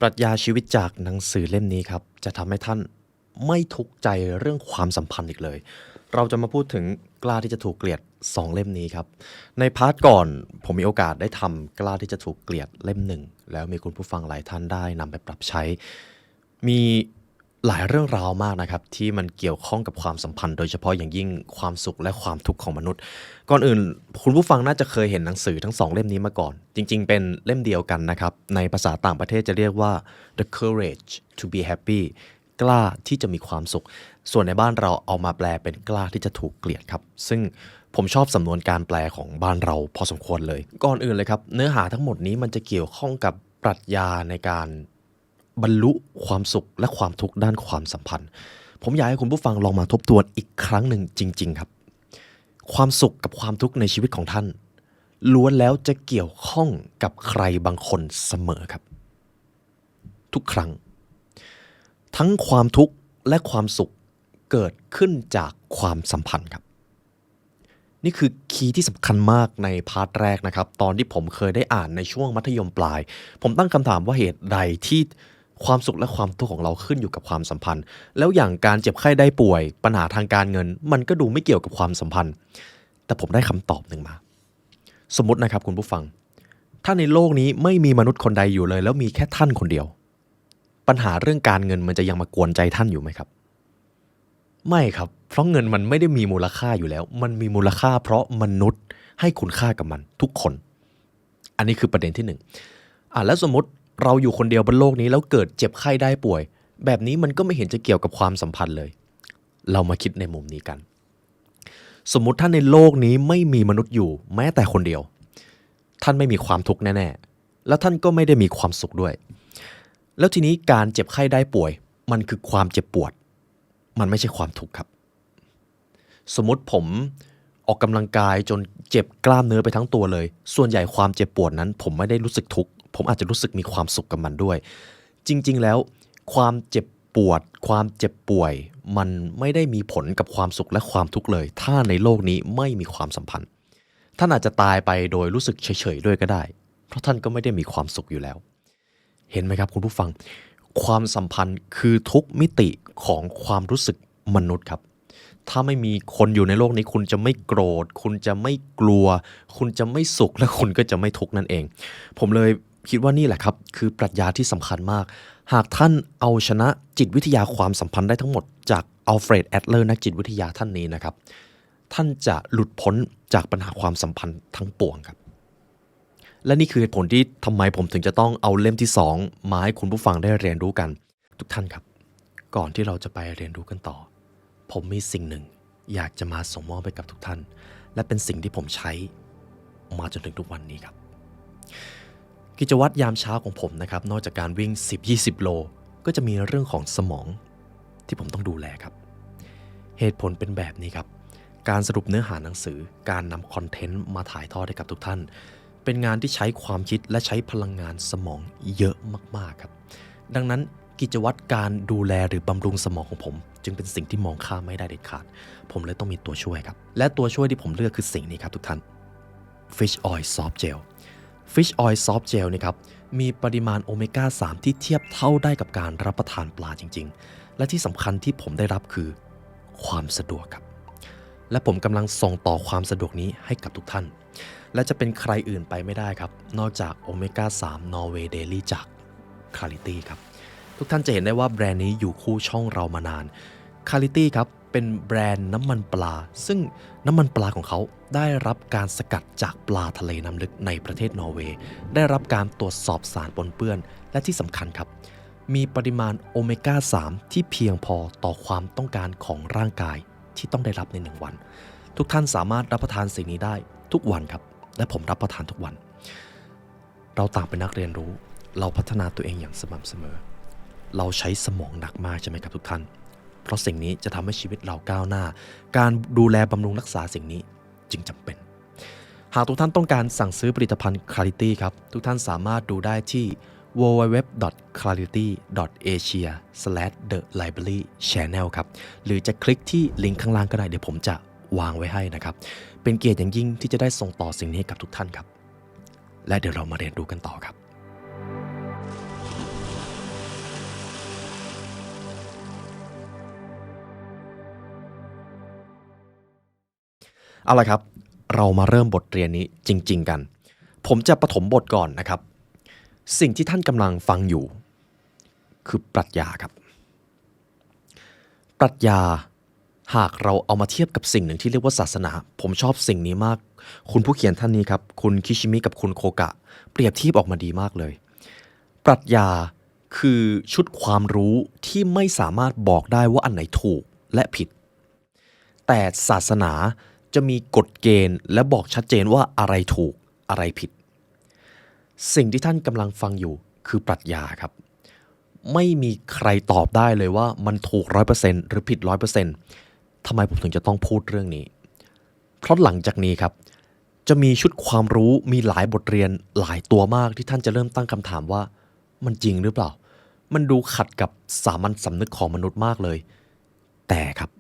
รัชญาชีวิตจากหนังสือเล่มนี้ครับจะทำให้ท่านไม่ทุกข์ใจเรื่องความสัมพันธ์อีกเลยเราจะมาพูดถึงกล้าที่จะถูกเกลียด2เล่มนี้ครับในพาร์ทก่อนผมมีโอกาสได้ทำกล้าที่จะถูกเกลียดเล่มหนึ่งแล้วมีคุณผู้ฟังหลายท่านได้นำไปปรับใช้มีหลายเรื่องราวมากนะครับที่มันเกี่ยวข้องกับความสัมพันธ์โดยเฉพาะอย่างยิ่งความสุขและความทุกข์ของมนุษย์ก่อนอื่นคุณผู้ฟังน่าจะเคยเห็นหนังสือทั้ง2เล่มนี้มาก่อนจริงๆเป็นเล่มเดียวกันนะครับในภาษาต่างประเทศจะเรียกว่า The Courage to be Happy กล้าที่จะมีความสุขส่วนในบ้านเราเอามาแปลเป็นกล้าที่จะถูกเกลียดครับซึ่งผมชอบสำนวนการแปลของบ้านเราพอสมควรเลยก่อนอื่นเลยครับเนื้อหาทั้งหมดนี้มันจะเกี่ยวข้องกับปรัชญาในการบรรลุความสุขและความทุกข์ด้านความสัมพันธ์ผมอยากให้คุณผู้ฟังลองมาทบทวนอีกครั้งหนึ่งจริงๆครับความสุขกับความทุกข์ในชีวิตของท่านล้วนแล้วจะเกี่ยวข้องกับใครบางคนเสมอครับทุกครั้งทั้งความทุกข์และความสุขเกิดขึ้นจากความสัมพันธ์ครับนี่คือคีย์ที่สำคัญมากในพาร์ทแรกนะครับตอนที่ผมเคยได้อ่านในช่วงมัธยมปลายผมตั้งคำถามว่าเหตุใดที่ความสุขและความทุกข์ของเราขึ้นอยู่กับความสัมพันธ์แล้วอย่างการเจ็บไข้ได้ป่วยปัญหาทางการเงินมันก็ดูไม่เกี่ยวกับความสัมพันธ์แต่ผมได้คำตอบหนึ่งมาสมมตินะครับคุณผู้ฟังถ้าในโลกนี้ไม่มีมนุษย์คนใดอยู่เลยแล้วมีแค่ท่านคนเดียวปัญหาเรื่องการเงินมันจะยังมากวนใจท่านอยู่ไหมครับไม่ครับเพราะเงินมันไม่ได้มีมูลค่าอยู่แล้วมันมีมูลค่าเพราะมนุษย์ให้คุณค่ากับมันทุกคนอันนี้คือประเด็นที่หนึ่งแล้วสมมติเราอยู่คนเดียวบนโลกนี้แล้วเกิดเจ็บไข้ได้ป่วยแบบนี้มันก็ไม่เห็นจะเกี่ยวกับความสัมพันธ์เลยเรามาคิดในมุมนี้กันสมมุติถ้าในโลกนี้ไม่มีมนุษย์อยู่แม้แต่คนเดียวท่านไม่มีความทุกข์แน่ๆแล้วท่านก็ไม่ได้มีความสุขด้วยแล้วทีนี้การเจ็บไข้ได้ป่วยมันคือความเจ็บปวดมันไม่ใช่ความทุกข์ครับสมมติผมออกกำลังกายจนเจ็บกล้ามเนื้อไปทั้งตัวเลยส่วนใหญ่ความเจ็บปวดนั้นผมไม่ได้รู้สึกทุกข์ผมอาจจะรู้สึกมีความสุขกับมันด้วยจริงๆแล้วความเจ็บปวดความเจ็บป่วยมันไม่ได้มีผลกับความสุขและความทุกข์เลยถ้าในโลกนี้ไม่มีความสัมพันธ์ท่านอาจจะตายไปโดยรู้สึกเฉยๆด้วยก็ได้เพราะท่านก็ไม่ได้มีความสุขอยู่แล้วเห็นไหมครับคุณผู้ฟังความสัมพันธ์คือทุกมิติของความรู้สึกมนุษย์ครับถ้าไม่มีคนอยู่ในโลกนี้คุณจะไม่โกรธคุณจะไม่กลัวคุณจะไม่สุขและคุณก็จะไม่ทุกข์นั่นเองผมเลยคิดว่านี่แหละครับคือปรัชญาที่สำคัญมากหากท่านเอาชนะจิตวิทยาความสัมพันธ์ได้ทั้งหมดจากอัลเฟรดแอดเลอร์นักจิตวิทยาท่านนี้นะครับท่านจะหลุดพ้นจากปัญหาความสัมพันธ์ทั้งปวงครับและนี่คือเหตุผลที่ทำไมผมถึงจะต้องเอาเล่มที่2มาให้คุณผู้ฟังได้เรียนรู้กันทุกท่านครับก่อนที่เราจะไปเรียนรู้กันต่อผมมีสิ่งหนึ่งอยากจะมาส่งมอบไปกับทุกท่านและเป็นสิ่งที่ผมใช้มาจนถึงทุกวันนี้ครับกิจวัตรยามเช้าของผมนะครับนอกจากการวิ่ง 10-20 โลก็จะมีเรื่องของสมองที่ผมต้องดูแลครับเหตุผลเป็นแบบนี้ครับการสรุปเนื้อหาหนังสือการนำคอนเทนต์มาถ่ายทอดให้กับทุกท่านเป็นงานที่ใช้ความคิดและใช้พลังงานสมองเยอะมากๆครับดังนั้นกิจวัตรการดูแลหรือบำรุงสมองของผมจึงเป็นสิ่งที่มองข้ามไม่ได้เด็ดขาดผมเลยต้องมีตัวช่วยครับและตัวช่วยที่ผมเลือกคือสิ่งนี้ครับทุกท่าน Fish Oil Soft Gel Fish Oil Soft Gel นี่ครับมีปริมาณโอเมก้า 3 ที่เทียบเท่าได้กับการรับประทานปลาจริงๆและที่สำคัญที่ผมได้รับคือความสะดวกครับและผมกำลังส่งต่อความสะดวกนี้ให้กับทุกท่านและจะเป็นใครอื่นไปไม่ได้ครับนอกจากโอเมก้า 3 Norway Daily จาก Clarity ครับทุกท่านจะเห็นได้ว่าแบรนด์นี้อยู่คู่ช่องเรามานาน Clarity ครับเป็นแบรนด์น้ำมันปลาซึ่งน้ำมันปลาของเขาได้รับการสกัดจากปลาทะเลน้ำลึกในประเทศนอร์เวย์ได้รับการตรวจสอบสารปนเปื้อนและที่สำคัญครับมีปริมาณโอเมก้า 3 ที่เพียงพอต่อความต้องการของร่างกายที่ต้องได้รับใน1 วันทุกท่านสามารถรับประทานสิ่งนี้ได้ทุกวันครับและผมรับประทานทุกวันเราต่างเป็นนักเรียนรู้เราพัฒนาตัวเองอย่างสม่ำเสมอเราใช้สมองหนักมากใช่ไหมครับทุกท่านเพราะสิ่งนี้จะทำให้ชีวิตเราก้าวหน้าการดูแลบำรุงรักษาสิ่งนี้จึงจำเป็นหากทุกท่านต้องการสั่งซื้อผลิตภัณฑ์ Clarity ครับทุกท่านสามารถดูได้ที่ www.clarity.asia/thelibrarychannel ครับหรือจะคลิกที่ลิงก์ข้างล่างก็ได้เดี๋ยวผมจะวางไว้ให้นะครับเป็นเกียรติอย่างยิ่งที่จะได้ส่งต่อสิ่งนี้ให้กับทุกท่านครับและเดี๋ยวเรามาเรียนรู้กันต่อครับ เอาละครับเรามาเริ่มบทเรียนนี้จริงๆกันผมจะปฐมบทก่อนนะครับสิ่งที่ท่านกำลังฟังอยู่คือปรัชญาครับปรัชญาหากเราเอามาเทียบกับสิ่งหนึ่งที่เรียกว่าศาสนาผมชอบสิ่งนี้มากคุณผู้เขียนท่านนี้ครับคุณคิชิมิกับคุณโคกะเปรียบเทียบออกมาดีมากเลยปรัชญาคือชุดความรู้ที่ไม่สามารถบอกได้ว่าอันไหนถูกและผิดแต่ศาสนาจะมีกฎเกณฑ์และบอกชัดเจนว่าอะไรถูกอะไรผิดสิ่งที่ท่านกำลังฟังอยู่คือปรัชญาครับไม่มีใครตอบได้เลยว่ามันถูก 100% หรือผิด 100% ทำไมผมถึงจะต้องพูดเรื่องนี้เพราะหลังจากนี้ครับจะมีชุดความรู้มีหลายบทเรียนหลายตัวมากที่ท่านจะเริ่มตั้งคำถามว่ามันจริงหรือเปล่ามันดูขัดกับสามัญสำนึกของมนุษย์มากเลยแต่ครับ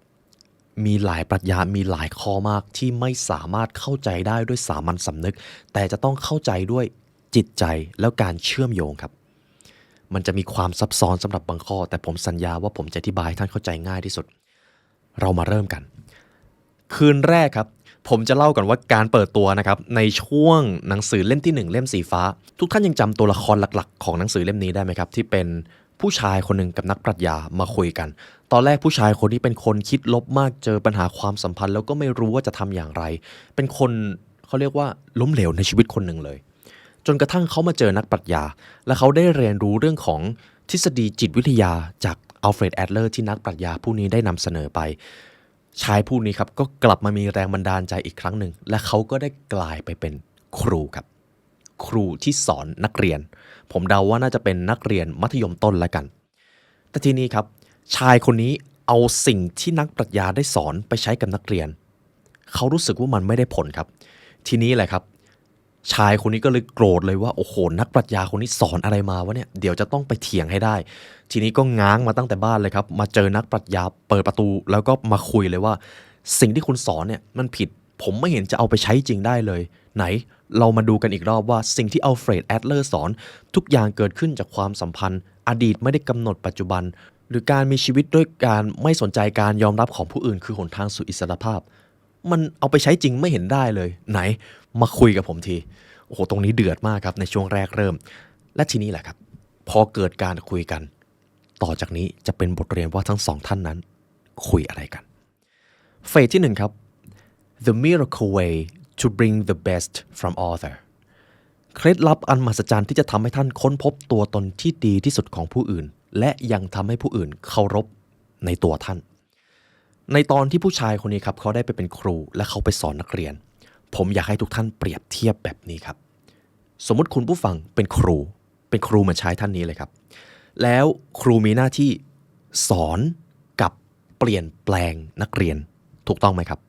มีหลายปรัชญามีหลายข้อมากที่ไม่สามารถเข้าใจได้ด้วยสามัญสำนึกแต่จะต้องเข้าใจด้วยจิตใจแล้วการเชื่อมโยงครับมันจะมีความซับซ้อนสำหรับบางข้อแต่ผมสัญญาว่าผมจะอธิบายให้ท่านเข้าใจง่ายที่สุดเรามาเริ่มกันคืนแรกครับผมจะเล่าก่อนว่าการเปิดตัวนะครับในช่วงหนังสือเล่มที่1เล่มสีฟ้าทุกท่านยังจำตัวละครหลักๆของหนังสือเล่มนี้ได้ไหมครับที่เป็นผู้ชายคนหนึ่งกับนักปรัชญามาคุยกันตอนแรกผู้ชายคนนี้เป็นคนคิดลบมากเจอปัญหาความสัมพันธ์แล้วก็ไม่รู้ว่าจะทำอย่างไรเป็นคนเขาเรียกว่าล้มเหลวในชีวิตคนหนึ่งเลยจนกระทั่งเขามาเจอนักปรัชญาและเขาได้เรียนรู้เรื่องของทฤษฎีจิตวิทยาจากอัลเฟรดแอดเลอร์ที่นักปรัชญาผู้นี้ได้นำเสนอไปชายผู้นี้ครับก็กลับมามีแรงบันดาลใจอีกครั้งหนึ่งและเขาก็ได้กลายไปเป็นครูครับครูที่สอนนักเรียนผมเดาว่าน่าจะเป็นนักเรียนมัธยมต้นแล้วกันแต่ทีนี้ครับชายคนนี้เอาสิ่งที่นักปรัชญาได้สอนไปใช้กับนักเรียนเขารู้สึกว่ามันไม่ได้ผลครับทีนี้แหละครับชายคนนี้ก็เลยโกรธเลยว่าโอ้โหนักปรัชญาคนนี้สอนอะไรมาวะเนี่ยเดี๋ยวจะต้องไปเถียงให้ได้ทีนี้ก็ง้างมาตั้งแต่บ้านเลยครับมาเจอนักปรัชญาเปิดประตูแล้วก็มาคุยเลยว่าสิ่งที่คุณสอนเนี่ยมันผิดผมไม่เห็นจะเอาไปใช้จริงได้เลยไหนเรามาดูกันอีกรอบว่าสิ่งที่อัลเฟรดแอดเลอร์สอนทุกอย่างเกิดขึ้นจากความสัมพันธ์อดีตไม่ได้กำหนดปัจจุบันหรือการมีชีวิตด้วยการไม่สนใจการยอมรับของผู้อื่นคือหนทางสู่อิสรภาพมันเอาไปใช้จริงไม่เห็นได้เลยไหนมาคุยกับผมทีโอ้โหตรงนี้เดือดมากครับในช่วงแรกเริ่มและทีนี้แหละครับพอเกิดการคุยกันต่อจากนี้จะเป็นบทเรียนว่าทั้งสองท่านนั้นคุยอะไรกันเฟสที่1ครับ The miracle way to bring the best from author เคล็ดลับอันมหัศจรรย์ที่จะทำให้ท่านค้นพบตัวตนที่ดีที่สุดของผู้อื่นและยังทำให้ผู้อื่นเคารพในตัวท่านในตอนที่ผู้ชายคนนี้ครับเขาได้ไปเป็นครูและเขาไปสอนนักเรียนผมอยากให้ทุกท่านเปรียบเทียบแบบนี้ครับสมมติคุณผู้ฟังเป็นครูเหมือนชายท่านนี้เลยครับแล้วครูมีหน้าที่สอนกับเปลี่ยนแปลงนักเรียนถูกต้องไหมครับ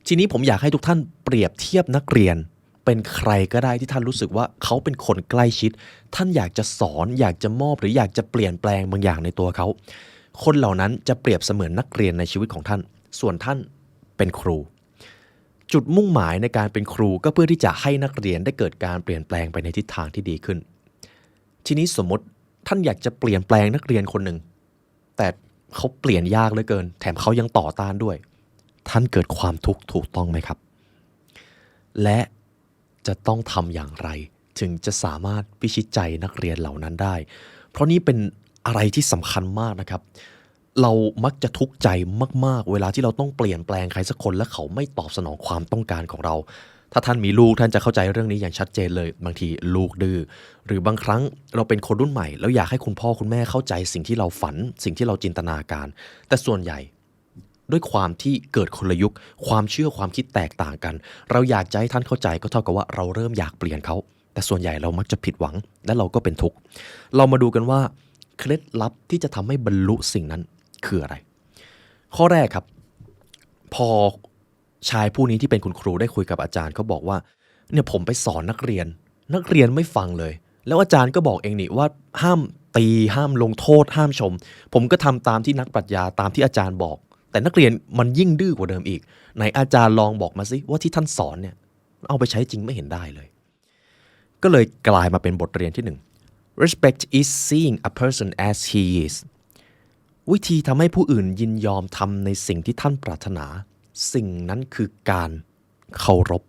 ทีนี้ผมอยากให้ทุกท่านเปรียบเทียบนักเรียนเป็นใครก็ได้ที่ท่านรู้สึกว่าเขาเป็นคนใกล้ชิดท่านอยากจะสอนอยากจะมอบหรืออยากจะเปลี่ยนแปลงบางอย่างในตัวเขาคนเหล่านั้นจะเปรียบเสมือนนักเรียนในชีวิตของท่านส่วนท่านเป็นครูจุดมุ่งหมายในการเป็นครูก็เพื่อที่จะให้นักเรียนได้เกิดการเปลี่ยนแปลงไปในทิศทางที่ดีขึ้นทีนี้สมมติท่านอยากจะเปลี่ยนแปลงนักเรียนคนหนึ่งแต่เขาเปลี่ยนยากเหลือเกินแถมเขายังต่อต้านด้วยท่านเกิดความทุกข์ถูกต้องไหมครับและจะต้องทำอย่างไรถึงจะสามารถพิชิตใจนักเรียนเหล่านั้นได้เพราะนี่เป็นอะไรที่สำคัญมากนะครับเรามักจะทุกข์ใจมากๆเวลาที่เราต้องเปลี่ยนแปลงใครสักคนและเขาไม่ตอบสนองความต้องการของเราถ้าท่านมีลูกท่านจะเข้าใจเรื่องนี้อย่างชัดเจนเลยบางทีลูกดื้อหรือบางครั้งเราเป็นคนรุ่นใหม่แล้วอยากให้คุณพ่อคุณแม่เข้าใจสิ่งที่เราฝันสิ่งที่เราจินตนาการแต่ส่วนใหญ่ด้วยความที่เกิดคนละยุคความเชื่อความคิดแตกต่างกันเราอยากจะให้ท่านเข้าใจก็เท่ากับว่าเราเริ่มอยากเปลี่ยนเขาแต่ส่วนใหญ่เรามักจะผิดหวังและเราก็เป็นทุกข์เรามาดูกันว่าเคล็ดลับที่จะทำให้บรรลุสิ่งนั้นคืออะไรข้อแรกครับพอชายผู้นี้ที่เป็นคุณครูได้คุยกับอาจารย์เขาบอกว่าเนี่ยผมไปสอนนักเรียนไม่ฟังเลยแล้วอาจารย์ก็บอกเองนี่ว่าห้ามตีห้ามลงโทษห้ามชมผมก็ทำตามที่นักปรัชญาตามที่อาจารย์บอกแต่นักเรียนมันยิ่งดื้อกว่าเดิมอีกไหนอาจารย์ลองบอกมาสิว่าที่ท่านสอนเนี่ยเอาไปใช้จริงไม่เห็นได้เลยก็เลยกลายมาเป็นบทเรียนที่1Respect is seeing a person as he is วิธีทำให้ผู้อื่นยินยอมทำในสิ่งที่ท่านปรารถนา สิ่งนั้นคือการเคารพ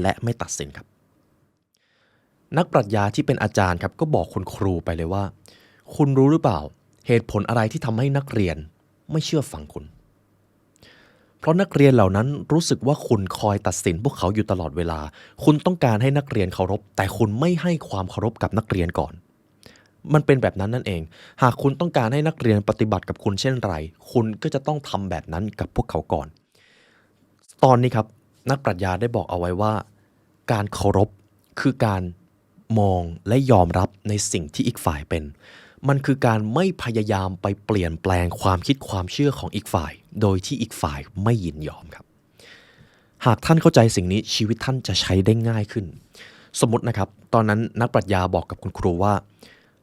และไม่ตัดสินครับนักปรัชญาที่เป็นอาจารย์ครับก็บอกคุณครูไปเลยว่าคุณรู้หรือเปล่าเหตุผลอะไรที่ทำให้นักเรียนไม่เชื่อฟังคุณเพราะนักเรียนเหล่านั้นรู้สึกว่าคุณคอยตัดสินพวกเขาอยู่ตลอดเวลาคุณต้องการให้นักเรียนเคารพแต่คุณไม่ให้ความเคารพกับนักเรียนก่อนมันเป็นแบบนั้นนั่นเองหากคุณต้องการให้นักเรียนปฏิบัติกับคุณเช่นไรคุณก็จะต้องทำแบบนั้นกับพวกเขาก่อนตอนนี้ครับนักปรัชญาได้บอกเอาไว้ว่าการเคารพคือการมองและยอมรับในสิ่งที่อีกฝ่ายเป็นมันคือการไม่พยายามไปเปลี่ยนแปลงความคิดความเชื่อของอีกฝ่ายโดยที่อีกฝ่ายไม่ยินยอมครับหากท่านเข้าใจสิ่งนี้ชีวิตท่านจะใช้ได้ง่ายขึ้นสมมตินะครับตอนนั้นนักปรัชญาบอกกับคุณครูว่า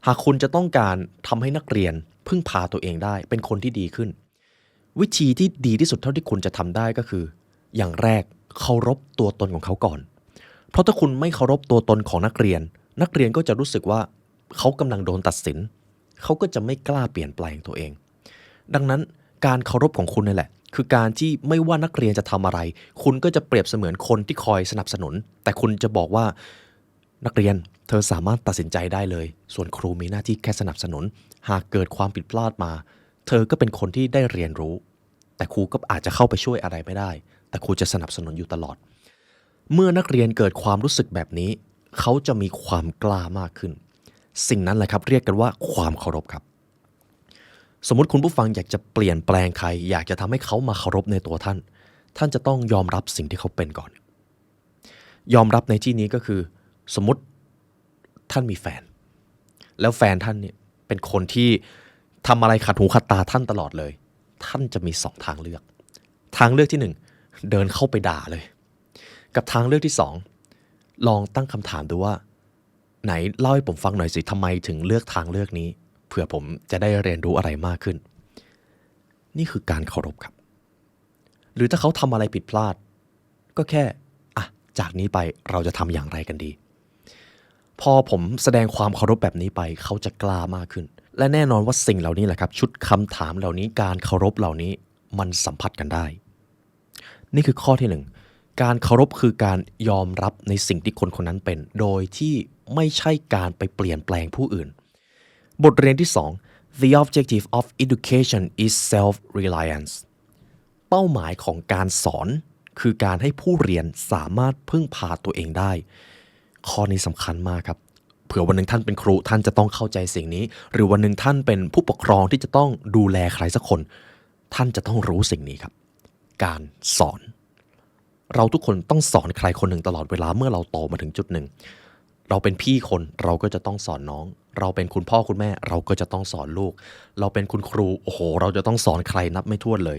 หากคุณจะต้องการทำให้นักเรียนพึ่งพาตัวเองได้เป็นคนที่ดีขึ้นวิธีที่ดีที่สุดเท่าที่คุณจะทำได้ก็คืออย่างแรกเคารพตัวตนของเขาก่อนเพราะถ้าคุณไม่เคารพตัวตนของนักเรียนก็จะรู้สึกว่าเขากำลังโดนตัดสินเขาก็จะไม่กล้าเปลี่ยนแปลงตัวเองดังนั้นการเคารพของคุณนี่แหละคือการที่ไม่ว่านักเรียนจะทำอะไรคุณก็จะเปรียบเสมือนคนที่คอยสนับสนุนแต่คุณจะบอกว่านักเรียนเธอสามารถตัดสินใจได้เลยส่วนครูมีหน้าที่แค่สนับสนุนหากเกิดความผิดพลาดมาเธอก็เป็นคนที่ได้เรียนรู้แต่ครูก็อาจจะเข้าไปช่วยอะไรไม่ได้แต่ครูจะสนับสนุนอยู่ตลอดเมื่อนักเรียนเกิดความรู้สึกแบบนี้เขาจะมีความกล้ามากขึ้นสิ่งนั้นแหละครับเรียกกันว่าความเคารพครับสมมติคุณผู้ฟังอยากจะเปลี่ยนแปลงใครอยากจะทำให้เขามาเคารพในตัวท่านท่านจะต้องยอมรับสิ่งที่เขาเป็นก่อนยอมรับในที่นี้ก็คือสมมติท่านมีแฟนแล้วแฟนท่านเนี่ยเป็นคนที่ทำอะไรขัดหูขัดตาท่านตลอดเลยท่านจะมีสองทางเลือกทางเลือกที่หนึ่งเดินเข้าไปด่าเลยกับทางเลือกที่สองลองตั้งคำถามดูว่าไหนเล่าให้ผมฟังหน่อยสิทำไมถึงเลือกทางเลือกนี้เผื่อผมจะได้เรียนรู้อะไรมากขึ้นนี่คือการเคารพครับหรือถ้าเขาทำอะไรผิดพลาดก็แค่จากนี้ไปเราจะทำอย่างไรกันดีพอผมแสดงความเคารพแบบนี้ไปเขาจะกล้ามากขึ้นและแน่นอนว่าสิ่งเหล่านี้แหละครับชุดคำถามเหล่านี้การเคารพเหล่านี้มันสัมผัสกันได้นี่คือข้อที่หนึ่งการเคารพคือการยอมรับในสิ่งที่คนคนนั้นเป็นโดยที่ไม่ใช่การไปเปลี่ยนแปลงผู้อื่นบทเรียนที่2 The objective of education is self-reliance เป้าหมายของการสอนคือการให้ผู้เรียนสามารถพึ่งพาตัวเองได้ข้อนี้สำคัญมากครับเผื่อวันหนึ่งท่านเป็นครูท่านจะต้องเข้าใจสิ่งนี้หรือวันหนึ่งท่านเป็นผู้ปกครองที่จะต้องดูแลใครสักคนท่านจะต้องรู้สิ่งนี้ครับการสอนเราทุกคนต้องสอนใครคนหนึ่งตลอดเวลาเมื่อเราโตมาถึงจุดหนึ่งเราเป็นพี่คนเราก็จะต้องสอนน้องเราเป็นคุณพ่อคุณแม่เราก็จะต้องสอนลูกเราเป็นคุณครูโอ้โหเราจะต้องสอนใครนับไม่ถ้วนเลย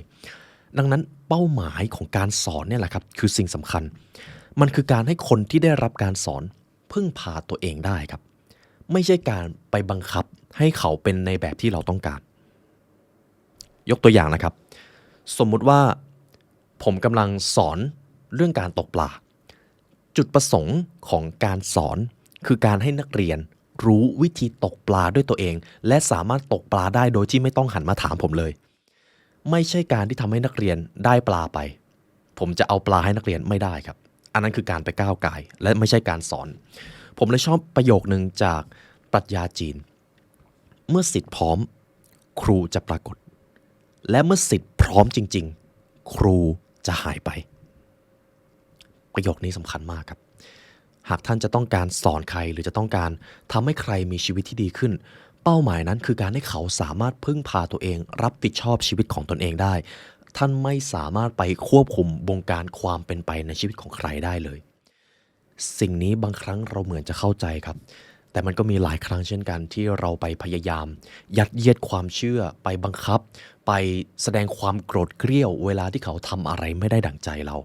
ดังนั้นเป้าหมายของการสอนเนี่ยแหละครับคือสิ่งสำคัญมันคือการให้คนที่ได้รับการสอนพึ่งพาตัวเองได้ครับไม่ใช่การไปบังคับให้เขาเป็นในแบบที่เราต้องการยกตัวอย่างนะครับสมมุติว่าผมกำลังสอนเรื่องการตกปลาจุดประสงค์ของการสอนคือการให้นักเรียนรู้วิธีตกปลาด้วยตัวเองและสามารถตกปลาได้โดยที่ไม่ต้องหันมาถามผมเลยไม่ใช่การที่ทำให้นักเรียนได้ปลาไปผมจะเอาปลาให้นักเรียนไม่ได้ครับอันนั้นคือการไปก้าวไก่และไม่ใช่การสอนผมเลยชอบประโยคนึงจากปรัชญาจีนเมื่อศิษย์พร้อมครูจะปรากฏและเมื่อศิษย์พร้อมจริงๆครูจะหายไปประโยคนี้สำคัญมากครับหากท่านจะต้องการสอนใครหรือจะต้องการทำให้ใครมีชีวิตที่ดีขึ้นเป้าหมายนั้นคือการให้เขาสามารถพึ่งพาตัวเองรับผิดชอบชีวิตของตนเองได้ท่านไม่สามารถไปควบคุมบงการความเป็นไปในชีวิตของใครได้เลยสิ่งนี้บางครั้งเราเหมือนจะเข้าใจครับแต่มันก็มีหลายครั้งเช่นกันที่เราไปพยายามยัดเยียดความเชื่อไปบังคับไปแสดงความโกรธเกรี้ยวเวลาที่เขาทำอะไรไม่ได้ดั่งใจเรา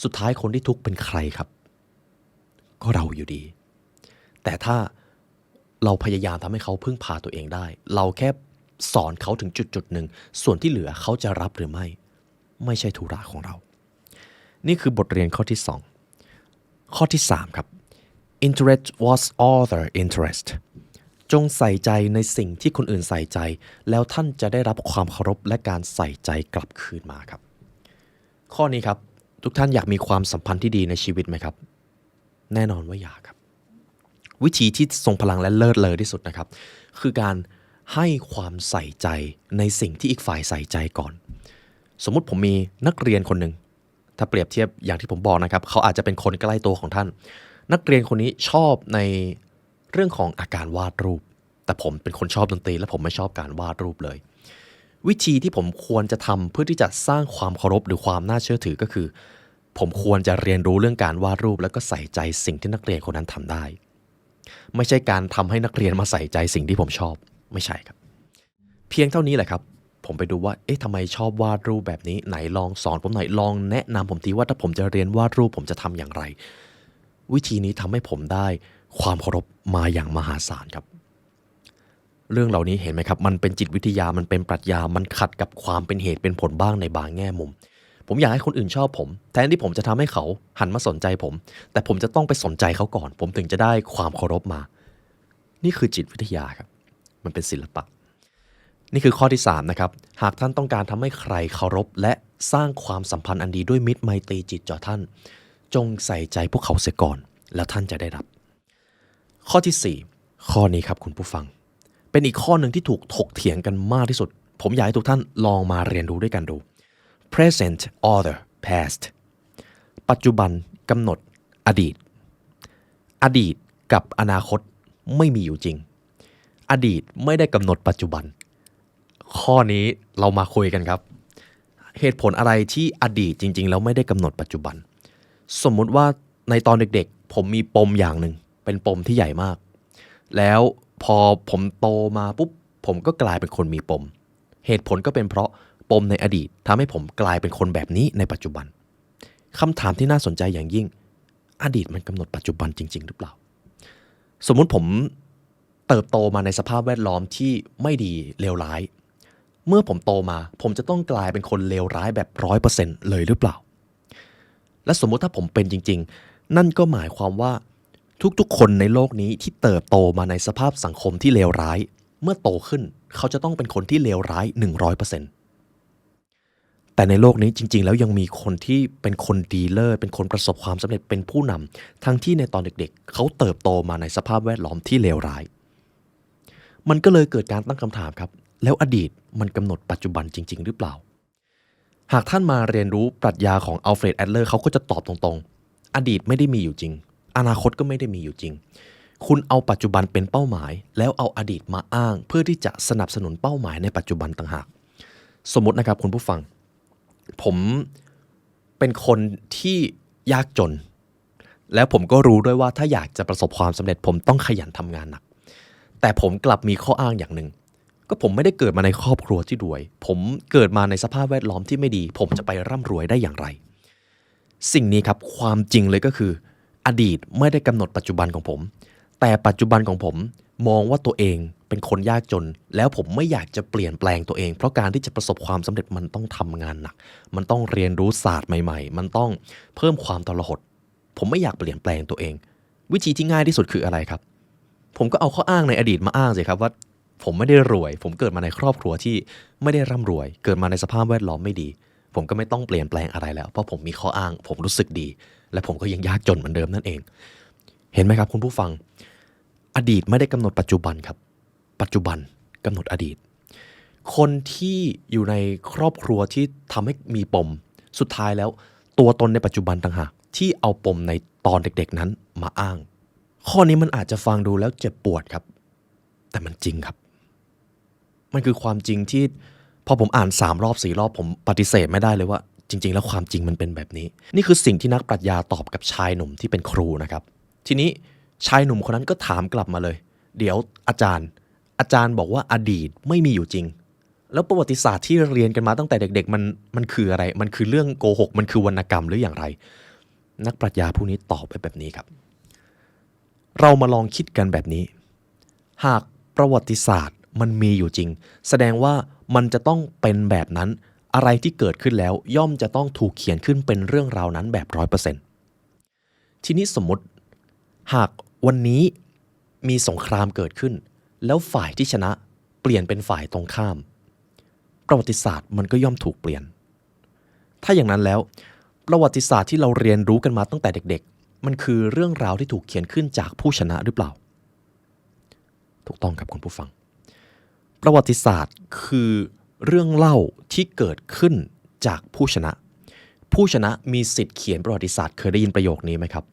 สุดท้ายคนที่ทุกข์เป็นใครครับก็เราอยู่ดีแต่ถ้าเราพยายามทำให้เขาพึ่งพาตัวเองได้เราแค่สอนเขาถึงจุดหนึ่งส่วนที่เหลือเขาจะรับหรือไม่ใช่ธุระของเรานี่คือบทเรียนข้อที่2ข้อที่3ครับ interest was other interest จงใส่ใจในสิ่งที่คนอื่นใส่ใจแล้วท่านจะได้รับความเคารพและการใส่ใจกลับคืนมาครับ ข้อนี้ครับทุกท่านอยากมีความสัมพันธ์ที่ดีในชีวิตไหมครับแน่นอนว่าอยากครับวิธีที่ทรงพลังและเลิศเลอที่สุดนะครับคือการให้ความใส่ใจในสิ่งที่อีกฝ่ายใส่ใจก่อนสมมุติผมมีนักเรียนคนหนึ่งถ้าเปรียบเทียบอย่างที่ผมบอกนะครับเขาอาจจะเป็นคนใกล้ตัวของท่านนักเรียนคนนี้ชอบในเรื่องของอาการวาดรูปแต่ผมเป็นคนชอบดนตรีและผมไม่ชอบการวาดรูปเลยวิธีที่ผมควรจะทำเพื่อที่จะสร้างความเคารพหรือความน่าเชื่อถือก็คือผมควรจะเรียนรู้เรื่องการวาดรูปแล้วก็ใส่ใจสิ่งที่นักเรียนคนนั้นทำได้ไม่ใช่การทำให้นักเรียนมาใส่ใจสิ่งที่ผมชอบไม่ใช่ครับเพียงเท่านี้แหละครับผมไปดูว่าทำไมชอบวาดรูปแบบนี้ไหนลองสอนผมหน่อยลองแนะนำผมทีว่าถ้าผมจะเรียนวาดรูปผมจะทำอย่างไรวิธีนี้ทำให้ผมได้ความเคารพมาอย่างมหาศาลครับเรื่องเหล่านี้เห็นไหมครับมันเป็นจิตวิทยามันเป็นปรัชญามันขัดกับความเป็นเหตุเป็นผลบ้างในบางแง่มุมผมอยากให้คนอื่นชอบผมแทนที่ผมจะทำให้เขาหันมาสนใจผมแต่ผมจะต้องไปสนใจเขาก่อนผมถึงจะได้ความเคารพมานี่คือจิตวิทยาครับมันเป็นศิลปะนี่คือข้อที่3นะครับหากท่านต้องการทำให้ใครเคารพและสร้างความสัมพันธ์อันดีด้วยมิตรไมตรีจิตต่อท่านจงใส่ใจพวกเขาเสียก่อนแล้วท่านจะได้รับข้อที่4ข้อนี้ครับคุณผู้ฟังเป็นอีกข้อหนึ่งที่ถูกถกเถียงกันมากที่สุดผมอยากให้ทุกท่านลองมาเรียนรู้ด้วยกันดู present order past ปัจจุบันกำหนดอดีตอดีตกับอนาคตไม่มีอยู่จริงอดีตไม่ได้กำหนดปัจจุบันข้อนี้เรามาคุยกันครับเหตุผลอะไรที่อดีตจริงๆแล้วไม่ได้กำหนดปัจจุบันสมมุติว่าในตอนเด็กๆผมมีปมอย่างหนึ่งเป็นปมที่ใหญ่มากแล้วพอผมโตมาปุ๊บผมก็กลายเป็นคนมีปมเหตุผลก็เป็นเพราะปมในอดีตทำให้ผมกลายเป็นคนแบบนี้ในปัจจุบันคำถามที่น่าสนใจอย่างยิ่งอดีตมันกำหนดปัจจุบันจริงๆหรือเปล่าสมมุติผมเติบโตมาในสภาพแวดล้อมที่ไม่ดีเลวร้ายเมื่อผมโตมาผมจะต้องกลายเป็นคนเลวร้ายแบบ100%เลยหรือเปล่าและสมมุติถ้าผมเป็นจริงๆนั่นก็หมายความว่าทุกๆคนในโลกนี้ที่เติบโตมาในสภาพสังคมที่เลวร้ายเมื่อโตขึ้นเขาจะต้องเป็นคนที่เลวร้าย 100%แต่ในโลกนี้จริงๆแล้วยังมีคนที่เป็นคนดีเลิศเป็นคนประสบความสำเร็จเป็นผู้นำทั้งที่ในตอนเด็กๆเขาเติบโตมาในสภาพแวดล้อมที่เลวร้ายมันก็เลยเกิดการตั้งคำถามครับแล้วอดีตมันกำหนดปัจจุบันจริงๆหรือเปล่าหากท่านมาเรียนรู้ปรัชญาของอัลเฟรด แอดเลอร์เขาก็จะตอบตรงๆอดีตไม่ได้มีอยู่จริงอนาคตก็ไม่ได้มีอยู่จริงคุณเอาปัจจุบันเป็นเป้าหมายแล้วเอาอดีตมาอ้างเพื่อที่จะสนับสนุนเป้าหมายในปัจจุบันต่างหากสมมตินะครับคุณผู้ฟังผมเป็นคนที่ยากจนแล้วผมก็รู้ด้วยว่าถ้าอยากจะประสบความสำเร็จผมต้องขยันทำงานหนักแต่ผมกลับมีข้ออ้างอย่างหนึ่งก็ผมไม่ได้เกิดมาในครอบครัวที่รวยผมเกิดมาในสภาพแวดล้อมที่ไม่ดีผมจะไปร่ำรวยได้อย่างไรสิ่งนี้ครับความจริงเลยก็คืออดีตไม่ได้กำหนดปัจจุบันของผมแต่ปัจจุบันของผมมองว่าตัวเองเป็นคนยากจนแล้วผมไม่อยากจะเปลี่ยนแปลงตัวเองเพราะการที่จะประสบความสำเร็จมันต้องทำงานหนักมันต้องเรียนรู้ศาสตร์ใหม่ๆมันต้องเพิ่มความทรหดผมไม่อยากเปลี่ยนแปลงตัวเองวิธีที่ง่ายที่สุดคืออะไรครับผมก็เอาข้ออ้างในอดีตมาอ้างสิครับว่าผมไม่ได้รวยผมเกิดมาในครอบครัวที่ไม่ได้ร่ำรวยเกิดมาในสภาพแวดล้อมไม่ดีผมก็ไม่ต้องเปลี่ยนแปลงอะไรแล้วเพราะผมมีข้ออ้างผมรู้สึกดีและผมก็ยังยากจนเหมือนเดิมนั่นเองเห็นไหมครับคุณผู้ฟังอดีตไม่ได้กำหนดปัจจุบันครับปัจจุบันกำหนดอดีตคนที่อยู่ในครอบครัวที่ทำให้มีปมสุดท้ายแล้วตัวตนในปัจจุบันต่างหากที่เอาปมในตอนเด็กๆนั้นมาอ้างข้อนี้มันอาจจะฟังดูแล้วเจ็บปวดครับแต่มันจริงครับมันคือความจริงที่พอผมอ่าน3รอบ4รอบผมปฏิเสธไม่ได้เลยว่าจริงๆแล้วความจริงมันเป็นแบบนี้นี่คือสิ่งที่นักปรัชญาตอบกับชายหนุ่มที่เป็นครูนะครับทีนี้ชายหนุ่มคนนั้นก็ถามกลับมาเลยเดี๋ยวอาจารย์บอกว่าอดีตไม่มีอยู่จริงแล้วประวัติศาสตร์ที่เรียนกันมาตั้งแต่เด็กๆมันคืออะไรมันคือเรื่องโกหกมันคือวรรณกรรมหรืออย่างไรนักปรัชญาผู้นี้ตอบไปแบบนี้ครับเรามาลองคิดกันแบบนี้หากประวัติศาสตร์มันมีอยู่จริงแสดงว่ามันจะต้องเป็นแบบนั้นอะไรที่เกิดขึ้นแล้วย่อมจะต้องถูกเขียนขึ้นเป็นเรื่องราวนั้นแบบ 100% ทีนี้สมมติหากวันนี้มีสงครามเกิดขึ้นแล้วฝ่ายที่ชนะเปลี่ยนเป็นฝ่ายตรงข้ามประวัติศาสตร์มันก็ย่อมถูกเปลี่ยน ถ้าอย่างนั้นแล้วประวัติศาสตร์ที่เราเรียนรู้กันมาตั้งแต่เด็กๆมันคือเรื่องราวที่ถูกเขียนขึ้นจากผู้ชนะหรือเปล่าถูกต้องครับคุณผู้ฟังประวัติศาสตร์คือเรื่องเล่าที่เกิดขึ้นจากผู้ชนะผู้ชนะมีสิทธิ์เขียนประวัติศาสตร์เคยได้ยินประโยคนี้ไหมครับ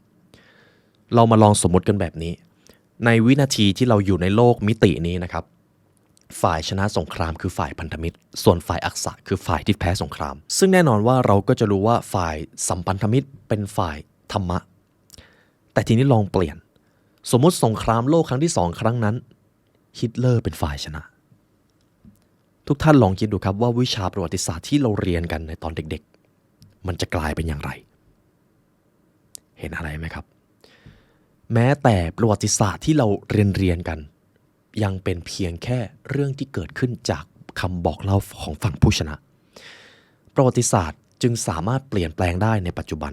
เรามาลองสมมติกันแบบนี้ในวินาทีที่เราอยู่ในโลกมิตินี้นะครับฝ่ายชนะสงครามคือฝ่ายพันธมิตรส่วนฝ่ายอักษะคือฝ่ายที่แพ้สงครามซึ่งแน่นอนว่าเราก็จะรู้ว่าฝ่ายสัมพันธมิตรเป็นฝ่ายธรรมะแต่ทีนี้ลองเปลี่ยนสมมติสงครามโลกครั้งที่2ครั้งนั้นฮิตเลอร์เป็นฝ่ายชนะทุกท่านลองคิดดูครับว่าวิชาประวัติศาสตร์ที่เราเรียนกันในตอนเด็กๆมันจะกลายเป็นอย่างไรเห็นอะไรไหมครับแม้แต่ประวัติศาสตร์ที่เราเรียนกันยังเป็นเพียงแค่เรื่องที่เกิดขึ้นจากคำบอกเล่าของฝั่งผู้ชนะประวัติศาสตร์จึงสามารถเปลี่ยนแปลงได้ในปัจจุบัน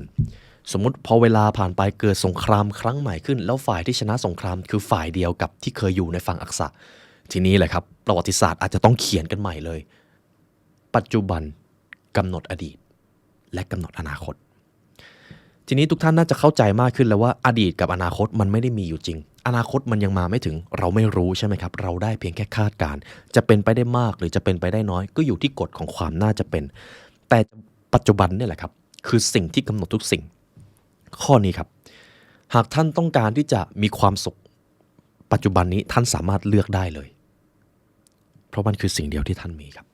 สมมุติพอเวลาผ่านไปเกิดสงครามครั้งใหม่ขึ้นแล้วฝ่ายที่ชนะสงครามคือฝ่ายเดียวกับที่เคยอยู่ในฝั่งอักษะทีนี้แหละครับประวัติศาสตร์อาจจะต้องเขียนกันใหม่เลยปัจจุบันกำหนดอดีตและกำหนดอนาคตทีนี้ทุกท่านน่าจะเข้าใจมากขึ้นแล้วว่าอดีตกับอนาคตมันไม่ได้มีอยู่จริงอนาคตมันยังมาไม่ถึงเราไม่รู้ใช่ไหมครับเราได้เพียงแค่คาดการณ์จะเป็นไปได้มากหรือจะเป็นไปได้น้อยก็อยู่ที่กฎของความน่าจะเป็นแต่ปัจจุบันนี่แหละครับคือสิ่งที่กำหนดทุกสิ่งข้อนี้ครับหากท่านต้องการที่จะมีความสุขปัจจุบันนี้ท่านสามารถเลือกได้เลยเพราะมันคือสิ่งเดียวที่ท่านมีครับ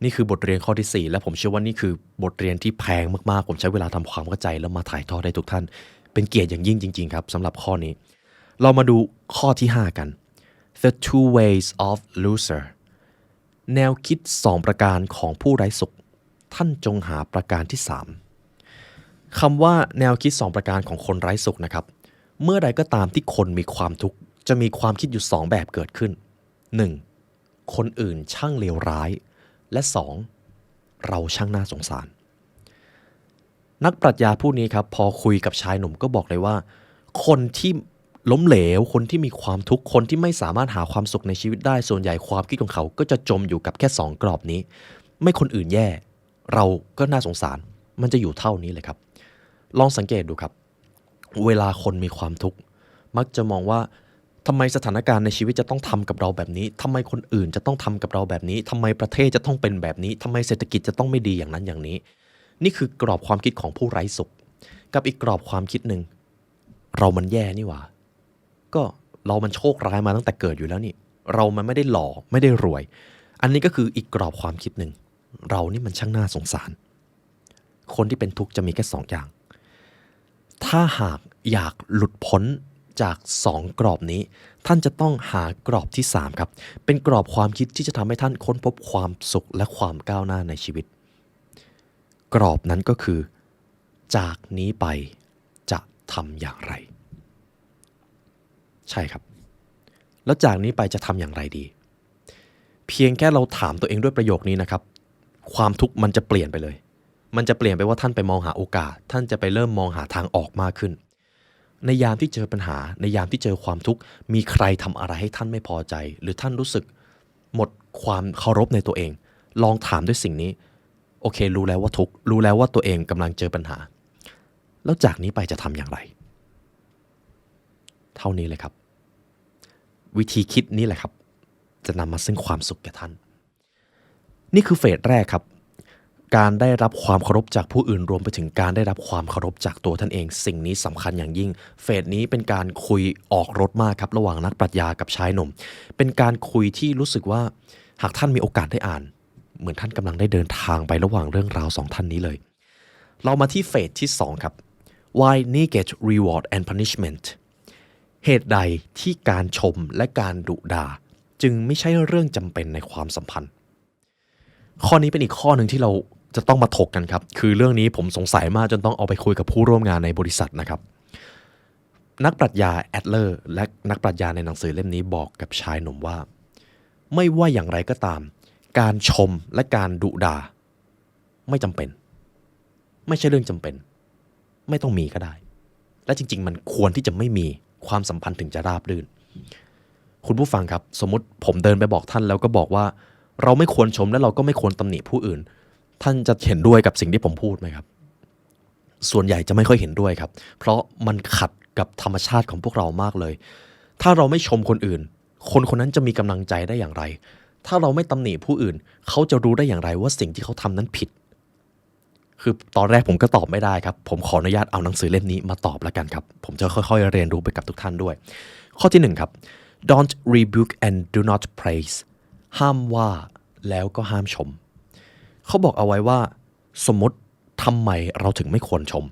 นี่คือบทเรียนข้อที่4และผมเชื่อว่านี่คือบทเรียนที่แพงมากๆผมใช้เวลาทำความเข้าใจแล้วมาถ่ายทอดให้ทุกท่านเป็นเกียรติอย่างยิ่งจริงๆครับสำหรับข้อนี้เรามาดูข้อที่5กัน The two ways of loser แนวคิด2ประการของผู้ไร้สุขท่านจงหาประการที่3คำว่าแนวคิด2ประการของคนไร้สุขนะครับเมื่อใดก็ตามที่คนมีความทุกข์จะมีความคิดอยู่2แบบเกิดขึ้น 1. คนอื่นช่างเลวร้ายและ 2. เราช่างน่าสงสารนักปรัชญาผู้นี้ครับพอคุยกับชายหนุ่มก็บอกเลยว่าคนที่ล้มเหลวคนที่มีความทุกข์คนที่ไม่สามารถหาความสุขในชีวิตได้ส่วนใหญ่ความคิดของเขาก็จะจมอยู่กับแค่2กรอบนี้ไม่คนอื่นแย่เราก็น่าสงสารมันจะอยู่เท่านี้เลยครับลองสังเกตดูครับเวลาคนมีความทุกข์มักจะมองว่าทำไมสถานการณ์ในชีวิตจะต้องทำกับเราแบบนี้ทำไมคนอื่นจะต้องทำกับเราแบบนี้ทำไมประเทศจะต้องเป็นแบบนี้ทำไมเศรษฐกิจจะต้องไม่ดีอย่างนั้นอย่างนี้นี่คือกรอบความคิดของผู้ไร้สุขกับอีกกรอบความคิดหนึ่งเรามันแย่นี่หว่าก็เรามันโชคร้ายมาตั้งแต่เกิดอยู่แล้วนี่เรามันไม่ได้หล่อไม่ได้รวยอันนี้ก็คืออีกกรอบความคิดหนึ่งเรานี่มันช่างน่าสงสารคนที่เป็นทุกข์จะมีแค่2อย่างถ้าหากอยากหลุดพ้นจาก2กรอบนี้ท่านจะต้องหากรอบที่3ครับเป็นกรอบความคิดที่จะทำให้ท่านค้นพบความสุขและความก้าวหน้าในชีวิตกรอบนั้นก็คือจากนี้ไปจะทำอย่างไรใช่ครับแล้วจากนี้ไปจะทำอย่างไรดีเพียงแค่เราถามตัวเองด้วยประโยคนี้นะครับความทุกข์มันจะเปลี่ยนไปเลยมันจะเปลี่ยนไปว่าท่านไปมองหาโอกาสท่านจะไปเริ่มมองหาทางออกมากขึ้นในยามที่เจอปัญหาในยามที่เจอความทุกข์มีใครทำอะไรให้ท่านไม่พอใจหรือท่านรู้สึกหมดความเคารพในตัวเองลองถามด้วยสิ่งนี้โอเครู้แล้วว่าทุกข์รู้แล้วว่าตัวเองกำลังเจอปัญหาแล้วจากนี้ไปจะทำอย่างไรเท่านี้เลยครับวิธีคิดนี้แหละครับจะนำมาซึ่งความสุขแก่ท่านนี่คือเฟสแรกครับการได้รับความเคารพจากผู้อื่นรวมไปถึงการได้รับความเคารพจากตัวท่านเองสิ่งนี้สำคัญอย่างยิ่งเฟสนี้เป็นการคุยออกรถมากครับระหว่างนักปรัชญากับชายหนุ่มเป็นการคุยที่รู้สึกว่าหากท่านมีโอกาสได้อ่านเหมือนท่านกำลังได้เดินทางไประหว่างเรื่องราว2ท่านนี้เลยเรามาที่เฟสที่2ครับ Why negate reward and punishment เหตุใดที่การชมและการดุด่าจึงไม่ใช่เรื่องจำเป็นในความสัมพันธ์ข้อนี้เป็นอีกข้อหนึ่งที่เราจะต้องมาถกกันครับคือเรื่องนี้ผมสงสัยมากจนต้องเอาไปคุยกับผู้ร่วมงานในบริษัทนะครับนักปรัชญาแอดเลอร์และนักปรัชญาในหนังสือเล่มนี้บอกกับชายหนุ่มว่าไม่ว่าอย่างไรก็ตามการชมและการดุด่าไม่จำเป็นไม่ใช่เรื่องจำเป็นไม่ต้องมีก็ได้และจริงๆมันควรที่จะไม่มีความสัมพันธ์ถึงจะราบรื่นคุณผู้ฟังครับสมมุติผมเดินไปบอกท่านแล้วก็บอกว่าเราไม่ควรชมและเราก็ไม่ควรตำหนิผู้อื่น ท่านจะเห็นด้วยกับสิ่งที่ผมพูดไหมครับส่วนใหญ่จะไม่ค่อยเห็นด้วยครับเพราะมันขัดกับธรรมชาติของพวกเรามากเลยถ้าเราไม่ชมคนอื่นคนคนนั้นจะมีกำลังใจได้อย่างไรถ้าเราไม่ตำหนิผู้อื่นเขาจะรู้ได้อย่างไรว่าสิ่งที่เขาทำนั้นผิดคือตอนแรกผมก็ตอบไม่ได้ครับผมขออนุญาตเอาหนังสือเล่มนี้มาตอบแล้วกันครับผมจะค่อยๆเรียนรู้ไปกับทุกท่านด้วยข้อที่1ครับ don't rebuke and do not praise ห้ามว่าแล้วก็ห้ามชมเขาบอกเอาไว้ว่าสมมติทำไมเราถึงไม่ควรชม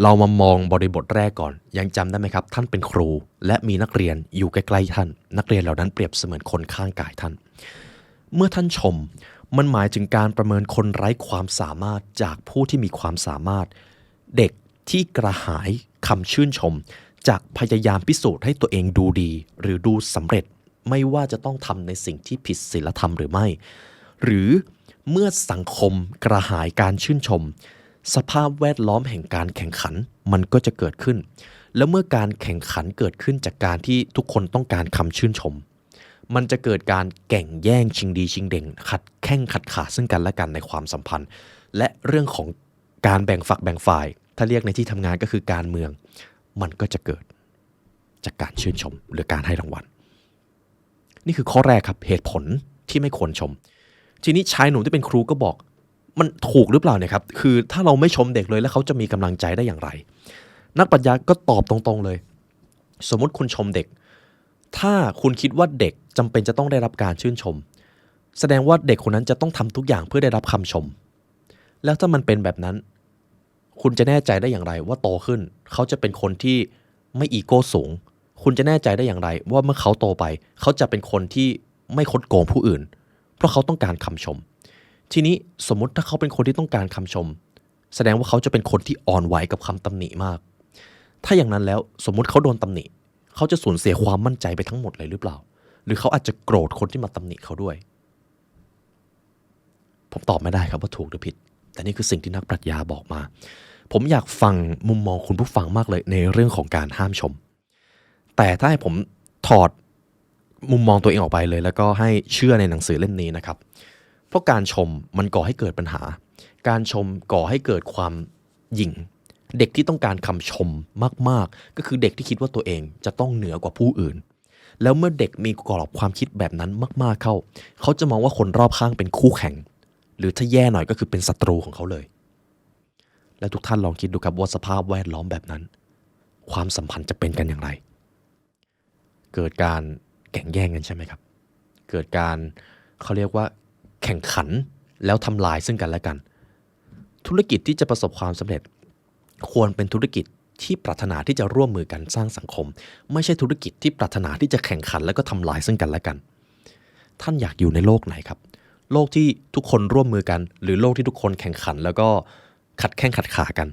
เรามามองบริบทแรกก่อนยังจำได้ไหมครับท่านเป็นครูและมีนักเรียนอยู่ใกล้ๆท่านนักเรียนเหล่านั้นเปรียบเสมือนคนข้างกายท่านเมื่อท่านชมมันหมายถึงการประเมินคนไร้ความสามารถจากผู้ที่มีความสามารถเด็กที่กระหายคำชื่นชมจากพยายามพิสูจน์ให้ตัวเองดูดีหรือดูสำเร็จไม่ว่าจะต้องทำในสิ่งที่ผิดศีลธรรมหรือไม่หรือเมื่อสังคมกระหายการชื่นชมสภาพแวดล้อมแห่งการแข่งขันมันก็จะเกิดขึ้นแล้วเมื่อการแข่งขันเกิดขึ้นจากการที่ทุกคนต้องการคำชื่นชมมันจะเกิดการแข่งแย่งชิงดีชิงเด่นขัดแข้งขัดขาซึ่งกันและกันในความสัมพันธ์และเรื่องของการแบ่งฝักแบ่งฝ่ายถ้าเรียกในที่ทำงานก็คือการเมืองมันก็จะเกิดจากการชื่นชมหรือการให้รางวัลนี่คือข้อแรกครับเหตุผลที่ไม่ควรชมทีนี้ชายหนุ่มที่เป็นครูก็บอกมันถูกหรือเปล่าเนี่ยครับคือถ้าเราไม่ชมเด็กเลยแล้วเขาจะมีกำลังใจได้อย่างไรนักปรัชญาก็ตอบตรงๆเลยสมมติคุณชมเด็กถ้าคุณคิดว่าเด็กจำเป็นจะต้องได้รับการชื่นชมแสดงว่าเด็กคนนั้นจะต้องทำทุกอย่างเพื่อได้รับคำชมแล้วถ้ามันเป็นแบบนั้นคุณจะแน่ใจได้อย่างไรว่าโตขึ้นเขาจะเป็นคนที่ไม่อีโก้สูงคุณจะแน่ใจได้อย่างไรว่าเมื่อเขาโตไปเขาจะเป็นคนที่ไม่คดโกงผู้อื่นเพราะเขาต้องการคำชมทีนี้สมมติถ้าเขาเป็นคนที่ต้องการคำชมแสดงว่าเขาจะเป็นคนที่อ่อนไหวกับคำตำหนิมากถ้าอย่างนั้นแล้วสมมติเขาโดนตำหนิเขาจะสูญเสียความมั่นใจไปทั้งหมดเลยหรือเปล่าหรือเขาอาจจะโกรธคนที่มาตำหนิเขาด้วยผมตอบไม่ได้ครับว่าถูกหรือผิดแต่นี่คือสิ่งที่นักปรัชญาบอกมาผมอยากฟังมุมมองคุณผู้ฟังมากเลยในเรื่องของการห้ามชมแต่ถ้าให้ผมถอดมุมมองตัวเองออกไปเลยแล้วก็ให้เชื่อในหนังสือเล่มนี้นะครับเพราะการชมมันก่อให้เกิดปัญหาการชมก่อให้เกิดความหยิ่งเด็กที่ต้องการคำชมมากๆก็คือเด็กที่คิดว่าตัวเองจะต้องเหนือกว่าผู้อื่นแล้วเมื่อเด็กมีกรอบความคิดแบบนั้นมากๆเข้าเขาจะมองว่าคนรอบข้างเป็นคู่แข่งหรือถ้าแย่หน่อยก็คือเป็นศัตรูของเขาเลยและทุกท่านลองคิดดูครับว่าสภาพแวดล้อมแบบนั้นความสัมพันธ์จะเป็นกันอย่างไรเกิดการแข่งแย่งกันใช่ไหมครับเกิดการเขาเรียกว่าแข่งขันแล้วทำลายซึ่งกันและกันธุรกิจที่จะประสบความสำเร็จควรเป็นธุรกิจที่ปรารถนาที่จะร่วมมือกันสร้างสังคมไม่ใช่ธุรกิจที่ปรารถนาที่จะแข่งขันแล้วก็ทำลายซึ่งกันและกันท่านอยากอยู่ในโลกไหนครับโลกที่ทุกคนร่วมมือกันหรือโลกที่ทุกคนแข่งขันแล้วก็ขัดแข้งขัดขากัน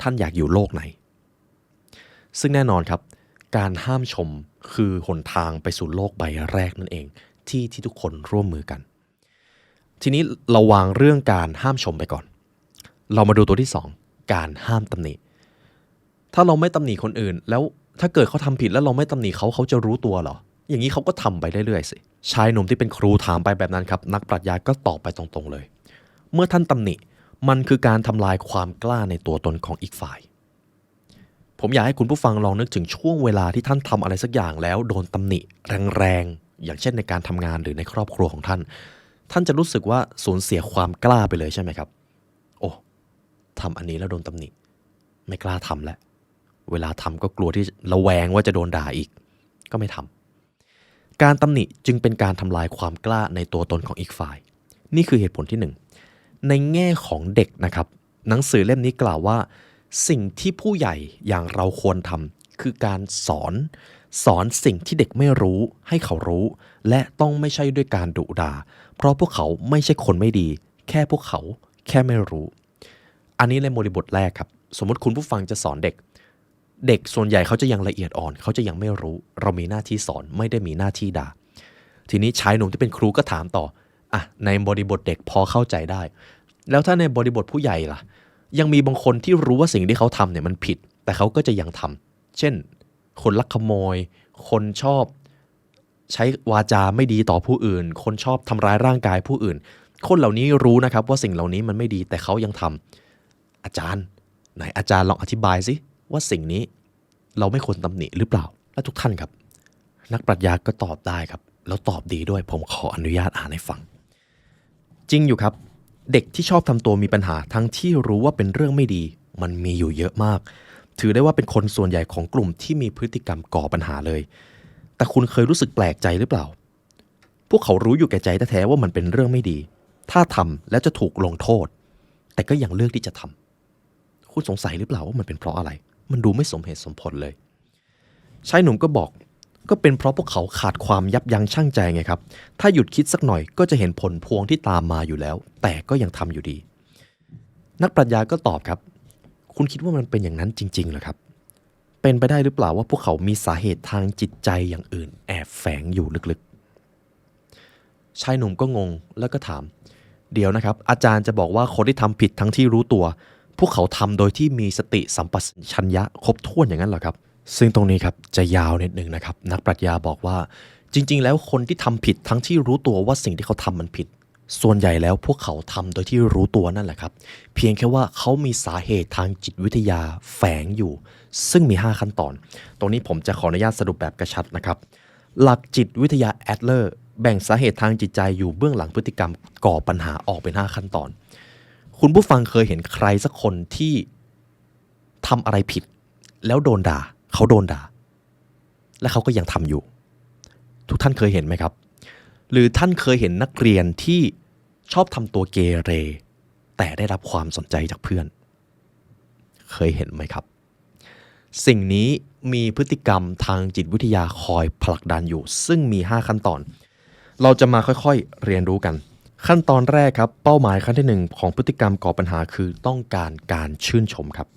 ท่านอยากอยู่โลกไหนซึ่งแน่นอนครับการห้ามชมคือหนทางไปสู่โลกใบแรกนั่นเองที่ทุกคนร่วมมือกันทีนี้เราวางเรื่องการห้ามชมไปก่อนเรามาดูตัวที่2การห้ามตำหนิถ้าเราไม่ตำหนิคนอื่นแล้วถ้าเกิดเขาทำผิดแล้วเราไม่ตำหนิเขาจะรู้ตัวเหรออย่างนี้เขาก็ทำไปเรื่อยๆสิชายหนุ่มที่เป็นครูถามไปแบบนั้นครับนักปรัชญาก็ตอบไปตรงๆเลยเมื่อท่านตำหนิมันคือการทำลายความกล้าในตัวตนของอีกฝ่ายผมอยากให้คุณผู้ฟังลองนึกถึงช่วงเวลาที่ท่านทำอะไรสักอย่างแล้วโดนตำหนิแรงๆอย่างเช่นในการทำงานหรือในครอบครัวของท่านจะรู้สึกว่าสูญเสียความกล้าไปเลยใช่ไหมครับโอ้ทำอันนี้แล้วโดนตำหนิไม่กล้าทำแล้วเวลาทำก็กลัวที่ระแวงว่าจะโดนด่าอีกก็ไม่ทำการตำหนิจึงเป็นการทำลายความกล้าในตัวตนของอีกฝ่ายนี่คือเหตุผลที่1ในแง่ของเด็กนะครับหนังสือเล่มนี้กล่าวว่าสิ่งที่ผู้ใหญ่อย่างเราควรทำคือการสอนสิ่งที่เด็กไม่รู้ให้เขารู้และต้องไม่ใช่ด้วยการดุด่าเพราะพวกเขาไม่ใช่คนไม่ดีแค่พวกเขาแค่ไม่รู้อันนี้ในบริบทแรกครับสมมติคุณผู้ฟังจะสอนเด็กส่วนใหญ่เขาจะยังละเอียดอ่อนเขาจะยังไม่รู้เรามีหน้าที่สอนไม่ได้มีหน้าที่ด่าทีนี้ชายหนุ่มที่เป็นครูก็ถามต่อในบริบทเด็กพอเข้าใจได้แล้วถ้าในบริบทผู้ใหญ่ล่ะยังมีบางคนที่รู้ว่าสิ่งที่เขาทำเนี่ยมันผิดแต่เขาก็จะยังทำเช่นคนลักขโมยคนชอบใช้วาจาไม่ดีต่อผู้อื่นคนชอบทำร้ายร่างกายผู้อื่น คนเหล่านี้รู้นะครับว่าสิ่งเหล่านี้มันไม่ดีแต่เขายังทำอาจารย์ไหนอาจารย์ลองอธิบายสิว่าสิ่งนี้เราไม่ควรตำหนิหรือเปล่าและทุกท่านครับนักปรัชญาก็ตอบได้ครับแล้วตอบดีด้วยผมขออนุญาตอ่านให้ฟังจริงอยู่ครับเด็กที่ชอบทำตัวมีปัญหาทั้งที่รู้ว่าเป็นเรื่องไม่ดีมันมีอยู่เยอะมากถือได้ว่าเป็นคนส่วนใหญ่ของกลุ่มที่มีพฤติกรรมก่อปัญหาเลยแต่คุณเคยรู้สึกแปลกใจหรือเปล่าพวกเขารู้อยู่แก่ใจแท้ๆว่ามันเป็นเรื่องไม่ดีถ้าทำแล้วจะถูกลงโทษแต่ก็ยังเลือกที่จะทำคุณสงสัยหรือเปล่าว่ามันเป็นเพราะอะไรมันดูไม่สมเหตุสมผลเลยชายหนุ่มก็บอกก็เป็นเพราะพวกเขาขาดความยับยั้งชั่งใจไงครับถ้าหยุดคิดสักหน่อยก็จะเห็นผลพวงที่ตามมาอยู่แล้วแต่ก็ยังทำอยู่ดีนักปรัชญาก็ตอบครับคุณคิดว่ามันเป็นอย่างนั้นจริงๆเหรอครับเป็นไปได้หรือเปล่าว่าพวกเขามีสาเหตุทางจิตใจอย่างอื่นแอบแฝงอยู่ลึกๆชายหนุ่มก็งงแล้วก็ถามเดี๋ยวนะครับอาจารย์จะบอกว่าคนที่ทำผิดทั้งที่รู้ตัวพวกเขาทำโดยที่มีสติสัมปชัญญะครบถ้วนอย่างนั้นเหรอครับซึ่งตรงนี้ครับจะยาวนิดนึงนะครับนักปรัชญาบอกว่าจริงๆแล้วคนที่ทำผิดทั้งที่รู้ตัวว่าสิ่งที่เขาทำมันผิดส่วนใหญ่แล้วพวกเขาทำโดยที่รู้ตัวนั่นแหละครับเพียงแค่ว่าเขามีสาเหตุทางจิตวิทยาแฝงอยู่ซึ่งมี5ขั้นตอนตรงนี้ผมจะขออนุญาตสรุปแบบกระชับนะครับหลักจิตวิทยาแอดเลอร์แบ่งสาเหตุทางจิตใจอยู่เบื้องหลังพฤติกรรมก่อปัญหาออกเป็น5ขั้นตอนคุณผู้ฟังเคยเห็นใครสักคนที่ทำอะไรผิดแล้วโดนด่าเขาโดนด่าและเขาก็ยังทำอยู่ทุกท่านเคยเห็นไหมครับหรือท่านเคยเห็นนักเรียนที่ชอบทำตัวเกเรแต่ได้รับความสนใจจากเพื่อนเคยเห็นไหมครับสิ่งนี้มีพฤติกรรมทางจิตวิทยาคอยผลักดันอยู่ซึ่งมี5ขั้นตอนเราจะมาค่อยๆเรียนรู้กันขั้นตอนแรกครับเป้าหมายขั้นที่1ของพฤติกรรมก่อปัญหาคือต้องการการชื่นชมครับ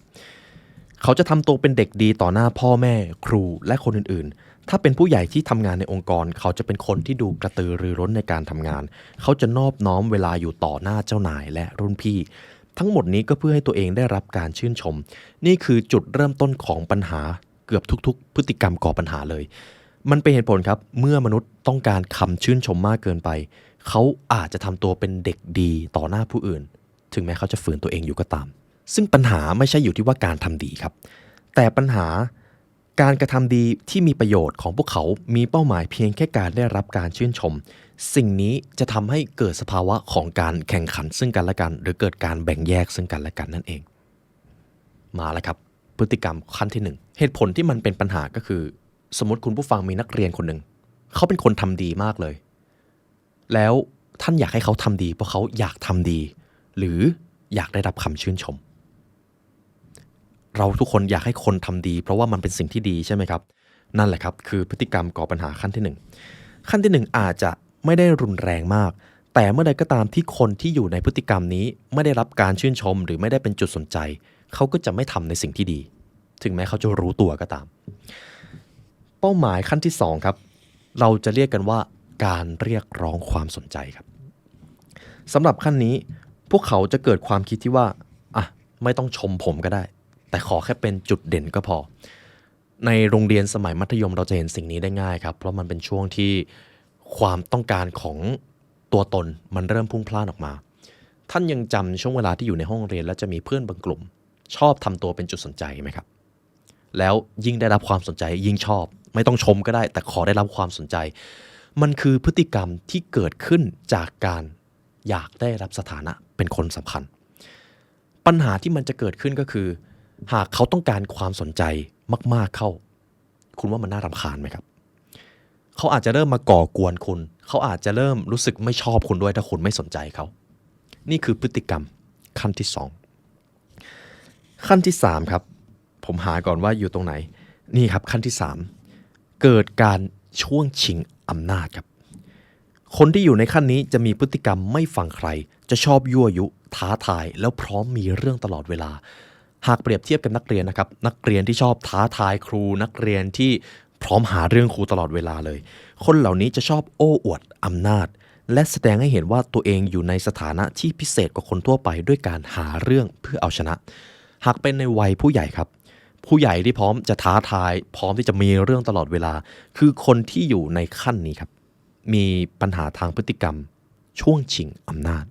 เขาจะทำตัวเป็นเด็กดีต่อหน้าพ่อแม่ครูและคนอื่นๆถ้าเป็นผู้ใหญ่ที่ทำงานในองค์กรเขาจะเป็นคนที่ดูกระตือรือร้นในการทำงานเขาจะนอบน้อมเวลาอยู่ต่อหน้าเจ้านายและรุ่นพี่ทั้งหมดนี้ก็เพื่อให้ตัวเองได้รับการชื่นชมนี่คือจุดเริ่มต้นของปัญหาเกือบทุกๆพฤติกรรมก่อปัญหาเลยมันเป็นเหตุผลครับเมื่อมนุษย์ต้องการคำชื่นชมมากเกินไปเขาอาจจะทำตัวเป็นเด็กดีต่อหน้าผู้อื่นถึงแม้เขาจะฝืนตัวเองอยู่ก็ตามซึ่งปัญหาไม่ใช่อยู่ที่ว่าการทำดีครับแต่ปัญหาการกระทำดีที่มีประโยชน์ของพวกเขามีเป้าหมายเพียงแค่การได้รับการชื่นชมสิ่งนี้จะทำให้เกิดสภาวะของการแข่งขันซึ่งกันและกันหรือเกิดการแบ่งแยกซึ่งกันและกันนั่นเองมาแล้วครับพฤติกรรมขั้นที่1เหตุผลที่มันเป็นปัญหาก็คือสมมติคุณผู้ฟังมีนักเรียนคนหนึ่งเขาเป็นคนทำดีมากเลยแล้วท่านอยากให้เขาทำดีเพราะเขาอยากทำดีหรืออยากได้รับคำชื่นชมเราทุกคนอยากให้คนทำดีเพราะว่ามันเป็นสิ่งที่ดีใช่ไหมครับนั่นแหละครับคือพฤติกรรมก่อปัญหาขั้นที่1ขั้นที่1อาจจะไม่ได้รุนแรงมากแต่เมื่อใดก็ตามที่คนที่อยู่ในพฤติกรรมนี้ไม่ได้รับการชื่นชมหรือไม่ได้เป็นจุดสนใจเขาก็จะไม่ทำในสิ่งที่ดีถึงแม้เขาจะรู้ตัวก็ตามเป้าหมายขั้นที่2ครับเราจะเรียกกันว่าการเรียกร้องความสนใจครับสำหรับขั้นนี้พวกเขาจะเกิดความคิดที่ว่าไม่ต้องชมผมก็ได้แต่ขอแค่เป็นจุดเด่นก็พอในโรงเรียนสมัยมัธยมเราจะเห็นสิ่งนี้ได้ง่ายครับเพราะมันเป็นช่วงที่ความต้องการของตัวตนมันเริ่มพุ่งพล่านออกมาท่านยังจำช่วงเวลาที่อยู่ในห้องเรียนแล้วจะมีเพื่อนบางกลุ่มชอบทำตัวเป็นจุดสนใจไหมครับแล้วยิ่งได้รับความสนใจยิ่งชอบไม่ต้องชมก็ได้แต่ขอได้รับความสนใจมันคือพฤติกรรมที่เกิดขึ้นจากการอยากได้รับสถานะเป็นคนสำคัญปัญหาที่มันจะเกิดขึ้นก็คือหากเขาต้องการความสนใจมากๆเข้าคุณว่ามันน่ารำคาญไหมครับเขาอาจจะเริ่มมาก่อกวนคุณเขาอาจจะเริ่มรู้สึกไม่ชอบคุณด้วยถ้าคุณไม่สนใจเขานี่คือพฤติกรรมขั้นที่2ขั้นที่3ครับผมหาก่อนว่าอยู่ตรงไหนนี่ครับขั้นที่3เกิดการช่วงชิงอำนาจครับคนที่อยู่ในขั้นนี้จะมีพฤติกรรมไม่ฟังใครจะชอบยั่วยุท้าทายแล้วพร้อมมีเรื่องตลอดเวลาหากเปรียบเทียบกับนักเรียนนะครับนักเรียนที่ชอบท้าทายครูนักเรียนที่พร้อมหาเรื่องครูตลอดเวลาเลยคนเหล่านี้จะชอบโอ้อวดอำนาจและแสดงให้เห็นว่าตัวเองอยู่ในสถานะที่พิเศษกว่าคนทั่วไปด้วยการหาเรื่องเพื่อเอาชนะหากเป็นในวัยผู้ใหญ่ครับผู้ใหญ่ที่พร้อมจะท้าทายพร้อมที่จะมีเรื่องตลอดเวลาคือคนที่อยู่ในขั้นนี้ครับมีปัญหาทางพฤติกรรมช่วงชิงอำนาจ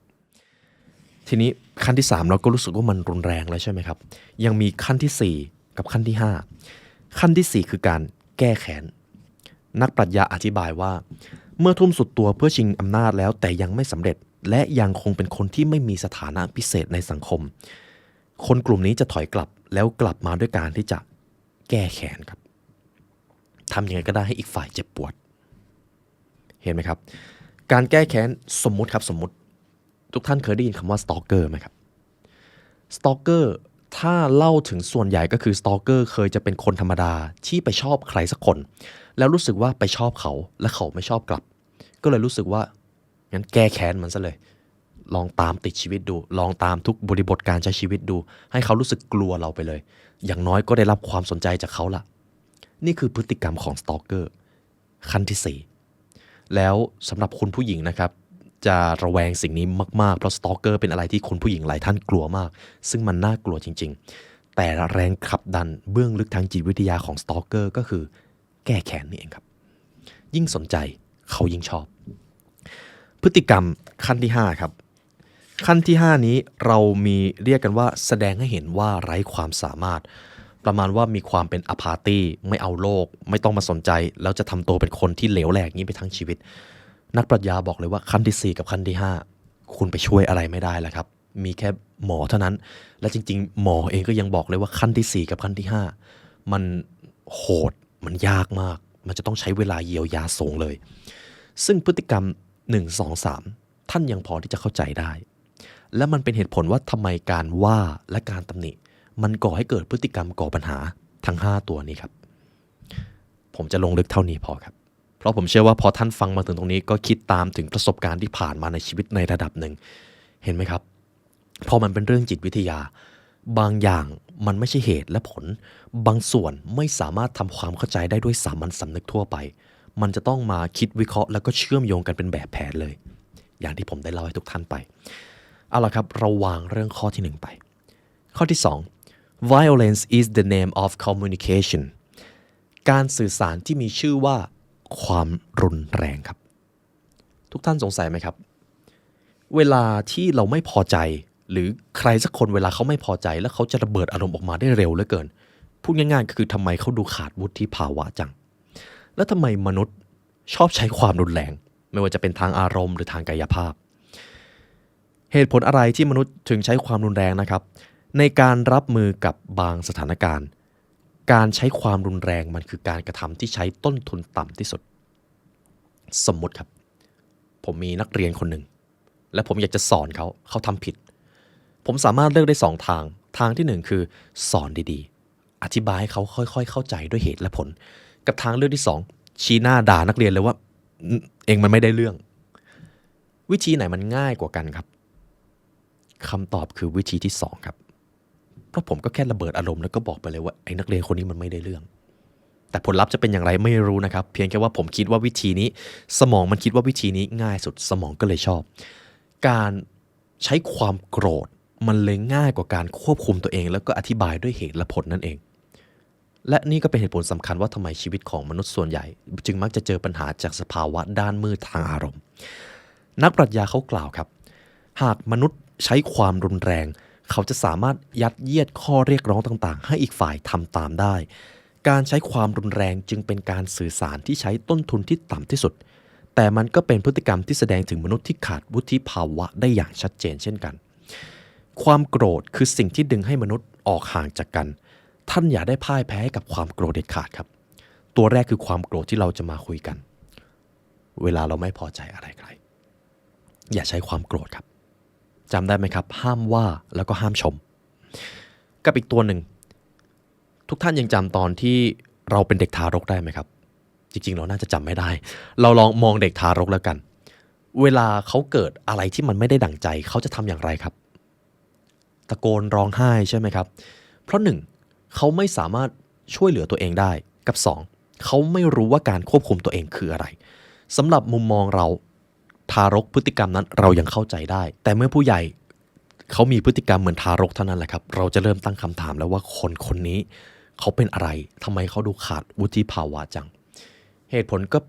ทีนี้ขั้นที่3เราก็รู้สึกว่ามันรุนแรงแล้วใช่ไหมครับยังมีขั้นที่4กับขั้นที่5ขั้นที่4คือการแก้แค้นนักปรัชญาอธิบายว่าเมื่อทุ่มสุดตัวเพื่อชิงอำนาจแล้วแต่ยังไม่สำเร็จและยังคงเป็นคนที่ไม่มีสถานะพิเศษในสังคมคนกลุ่มนี้จะถอยกลับแล้วกลับมาด้วยการที่จะแก้แค้นครับทำยังไงก็ได้ให้อีกฝ่ายเจ็บปวดเห็นไหมครับการแก้แค้นสมมุติทุกท่านเคยได้ยินคำว่าสตอกเกอร์ไหมครับสตอกเกอร์ถ้าเล่าถึงส่วนใหญ่ก็คือสตอกเกอร์เคยจะเป็นคนธรรมดาที่ไปชอบใครสักคนแล้วรู้สึกว่าไปชอบเขาและเขาไม่ชอบกลับก็เลยรู้สึกว่างั้นแก้แค้นมันซะเลยลองตามติดชีวิตดูลองตามทุกบริบทการใช้ชีวิตดูให้เขารู้สึกกลัวเราไปเลยอย่างน้อยก็ได้รับความสนใจจากเขาละนี่คือพฤติกรรมของสตอกเกอร์ขั้นที่4แล้วสำหรับคุณผู้หญิงนะครับจะระแวงสิ่งนี้มากๆเพราะสตอกเกอร์เป็นอะไรที่คุณผู้หญิงหลายท่านกลัวมากซึ่งมันน่ากลัวจริงๆแต่แรงขับดันเบื้องลึกทางจิตวิทยาของสตอกเกอร์ก็คือแก้แค้นนี่เองครับยิ่งสนใจเขายิ่งชอบพฤติกรรมขั้นที่5ครับขั้นที่5นี้เรามีเรียกกันว่าแสดงให้เห็นว่าไร้ความสามารถประมาณว่ามีความเป็นอพาร์ตี้ไม่เอาโลกไม่ต้องมาสนใจแล้วจะทำตัวเป็นคนที่เหลวแหลกนี้ไปทั้งชีวิตนักปรัชญาบอกเลยว่าขั้นที่4กับขั้นที่5คุณไปช่วยอะไรไม่ได้แล้วครับมีแค่หมอเท่านั้นและจริงๆหมอเองก็ยังบอกเลยว่าขั้นที่4กับขั้นที่5มันโหดมันยากมากมันจะต้องใช้เวลาเยียวยาสูงเลยซึ่งพฤติกรรม1 2 3ท่านยังพอที่จะเข้าใจได้และมันเป็นเหตุผลว่าทำไมการว่าและการตำหนิมันก่อให้เกิดพฤติกรรมก่อปัญหาทั้ง5ตัวนี้ครับผมจะลงลึกเท่านี้พอครับเพราะผมเชื่อว่าพอท่านฟังมาถึงตรงนี้ก็คิดตามถึงประสบการณ์ที่ผ่านมาในชีวิตในระดับหนึ่งเห็นไหมครับพอมันเป็นเรื่องจิตวิทยาบางอย่างมันไม่ใช่เหตุและผลบางส่วนไม่สามารถทำความเข้าใจได้ด้วยสามัญสำนึกทั่วไปมันจะต้องมาคิดวิเคราะห์แล้วก็เชื่อมโยงกันเป็นแบบแผนเลยอย่างที่ผมได้เล่าให้ทุกท่านไปเอาล่ะครับเราวางเรื่องข้อที่1ไปข้อที่2 Violence is the name of communication การสื่อสารที่มีชื่อว่าความรุนแรงครับทุกท่านสงสัยไหมครับเวลาที่เราไม่พอใจหรือใครสักคนเวลาเขาไม่พอใจแล้วเขาจะระเบิดอารมณ์ออกมาได้เร็วเหลือเกินพูดง่ายๆก็คือทำไมเขาดูขาดวุฒิภาวะจังแล้วทำไมมนุษย์ชอบใช้ความรุนแรงไม่ว่าจะเป็นทางอารมณ์หรือทางกายภาพเหตุผลอะไรที่มนุษย์ถึงใช้ความรุนแรงนะครับในการรับมือกับบางสถานการณ์การใช้ความรุนแรงมันคือการกระทำที่ใช้ต้นทุนต่ำที่สุดสมมุติครับผมมีนักเรียนคนหนึ่งและผมอยากจะสอนเขาทำผิดผมสามารถเลือกได้2ทางที่1คือสอนดีๆอธิบายให้เขาค่อยๆเข้าใจด้วยเหตุและผลกับทางเลือกที่2ชี้หน้าด่านักเรียนเลยว่าเองมันไม่ได้เรื่องวิธีไหนมันง่ายกว่ากันครับคำตอบคือวิธีที่2ครับเพราะผมก็แค่ระเบิดอารมณ์แล้วก็บอกไปเลยว่าไอ้นักเรียนคนนี้มันไม่ได้เรื่องแต่ผลลัพธ์จะเป็นอย่างไรไม่รู้นะครับเพียงแค่ว่าผมคิดว่าวิธีนี้สมองมันคิดว่าวิธีนี้ง่ายสุดสมองก็เลยชอบการใช้ความโกรธมันเลยง่ายกว่าการควบคุมตัวเองแล้วก็อธิบายด้วยเหตุและผลนั่นเองและนี่ก็เป็นเหตุผลสำคัญว่าทำไมชีวิตของมนุษย์ส่วนใหญ่จึงมักจะเจอปัญหาจากสภาวะด้านมืดทางอารมณ์นักปรัชญาเขากล่าวครับหากมนุษย์ใช้ความรุนแรงเขาจะสามารถยัดเยียดข้อเรียกร้องต่างๆให้อีกฝ่ายทำตามได้การใช้ความรุนแรงจึงเป็นการสื่อสารที่ใช้ต้นทุนที่ต่ำที่สุดแต่มันก็เป็นพฤติกรรมที่แสดงถึงมนุษย์ที่ขาดวุฒิภาวะได้อย่างชัดเจนเช่นกันความโกรธคือสิ่งที่ดึงให้มนุษย์ออกห่างจากกันท่านอย่าได้พ่ายแพ้ให้กับความโกรธเด็ดขาดครับตัวแรกคือความโกรธที่เราจะมาคุยกันเวลาเราไม่พอใจอะไรใครอย่าใช้ความโกรธครับจำได้ไหมครับห้ามว่าแล้วก็ห้ามชมกับอีกตัวหนึ่งทุกท่านยังจำตอนที่เราเป็นเด็กทารกได้ไหมครับจริงๆเราน่าจะจำไม่ได้เราลองมองเด็กทารกแล้วกันเวลาเขาเกิดอะไรที่มันไม่ได้ดั่งใจเขาจะทำอย่างไรครับตะโกนร้องไห้ใช่ไหมครับเพราะ1เขาไม่สามารถช่วยเหลือตัวเองได้กับ2เขาไม่รู้ว่าการควบคุมตัวเองคืออะไรสำหรับมุมมองเราทารกพฤติกรรมนั้นเรายังเข้าใจได้แต่เมื่อผู้ใหญ่เขามีพฤติกรรมเหมือนทารกเท่านั้นแหละครับเราจะเริ่มตั้งคำถามแล้วว่าคนนี้เขาเป็นอะไรทำไมเขาดูขาดวุฒิภาวะจังเหตุผลก็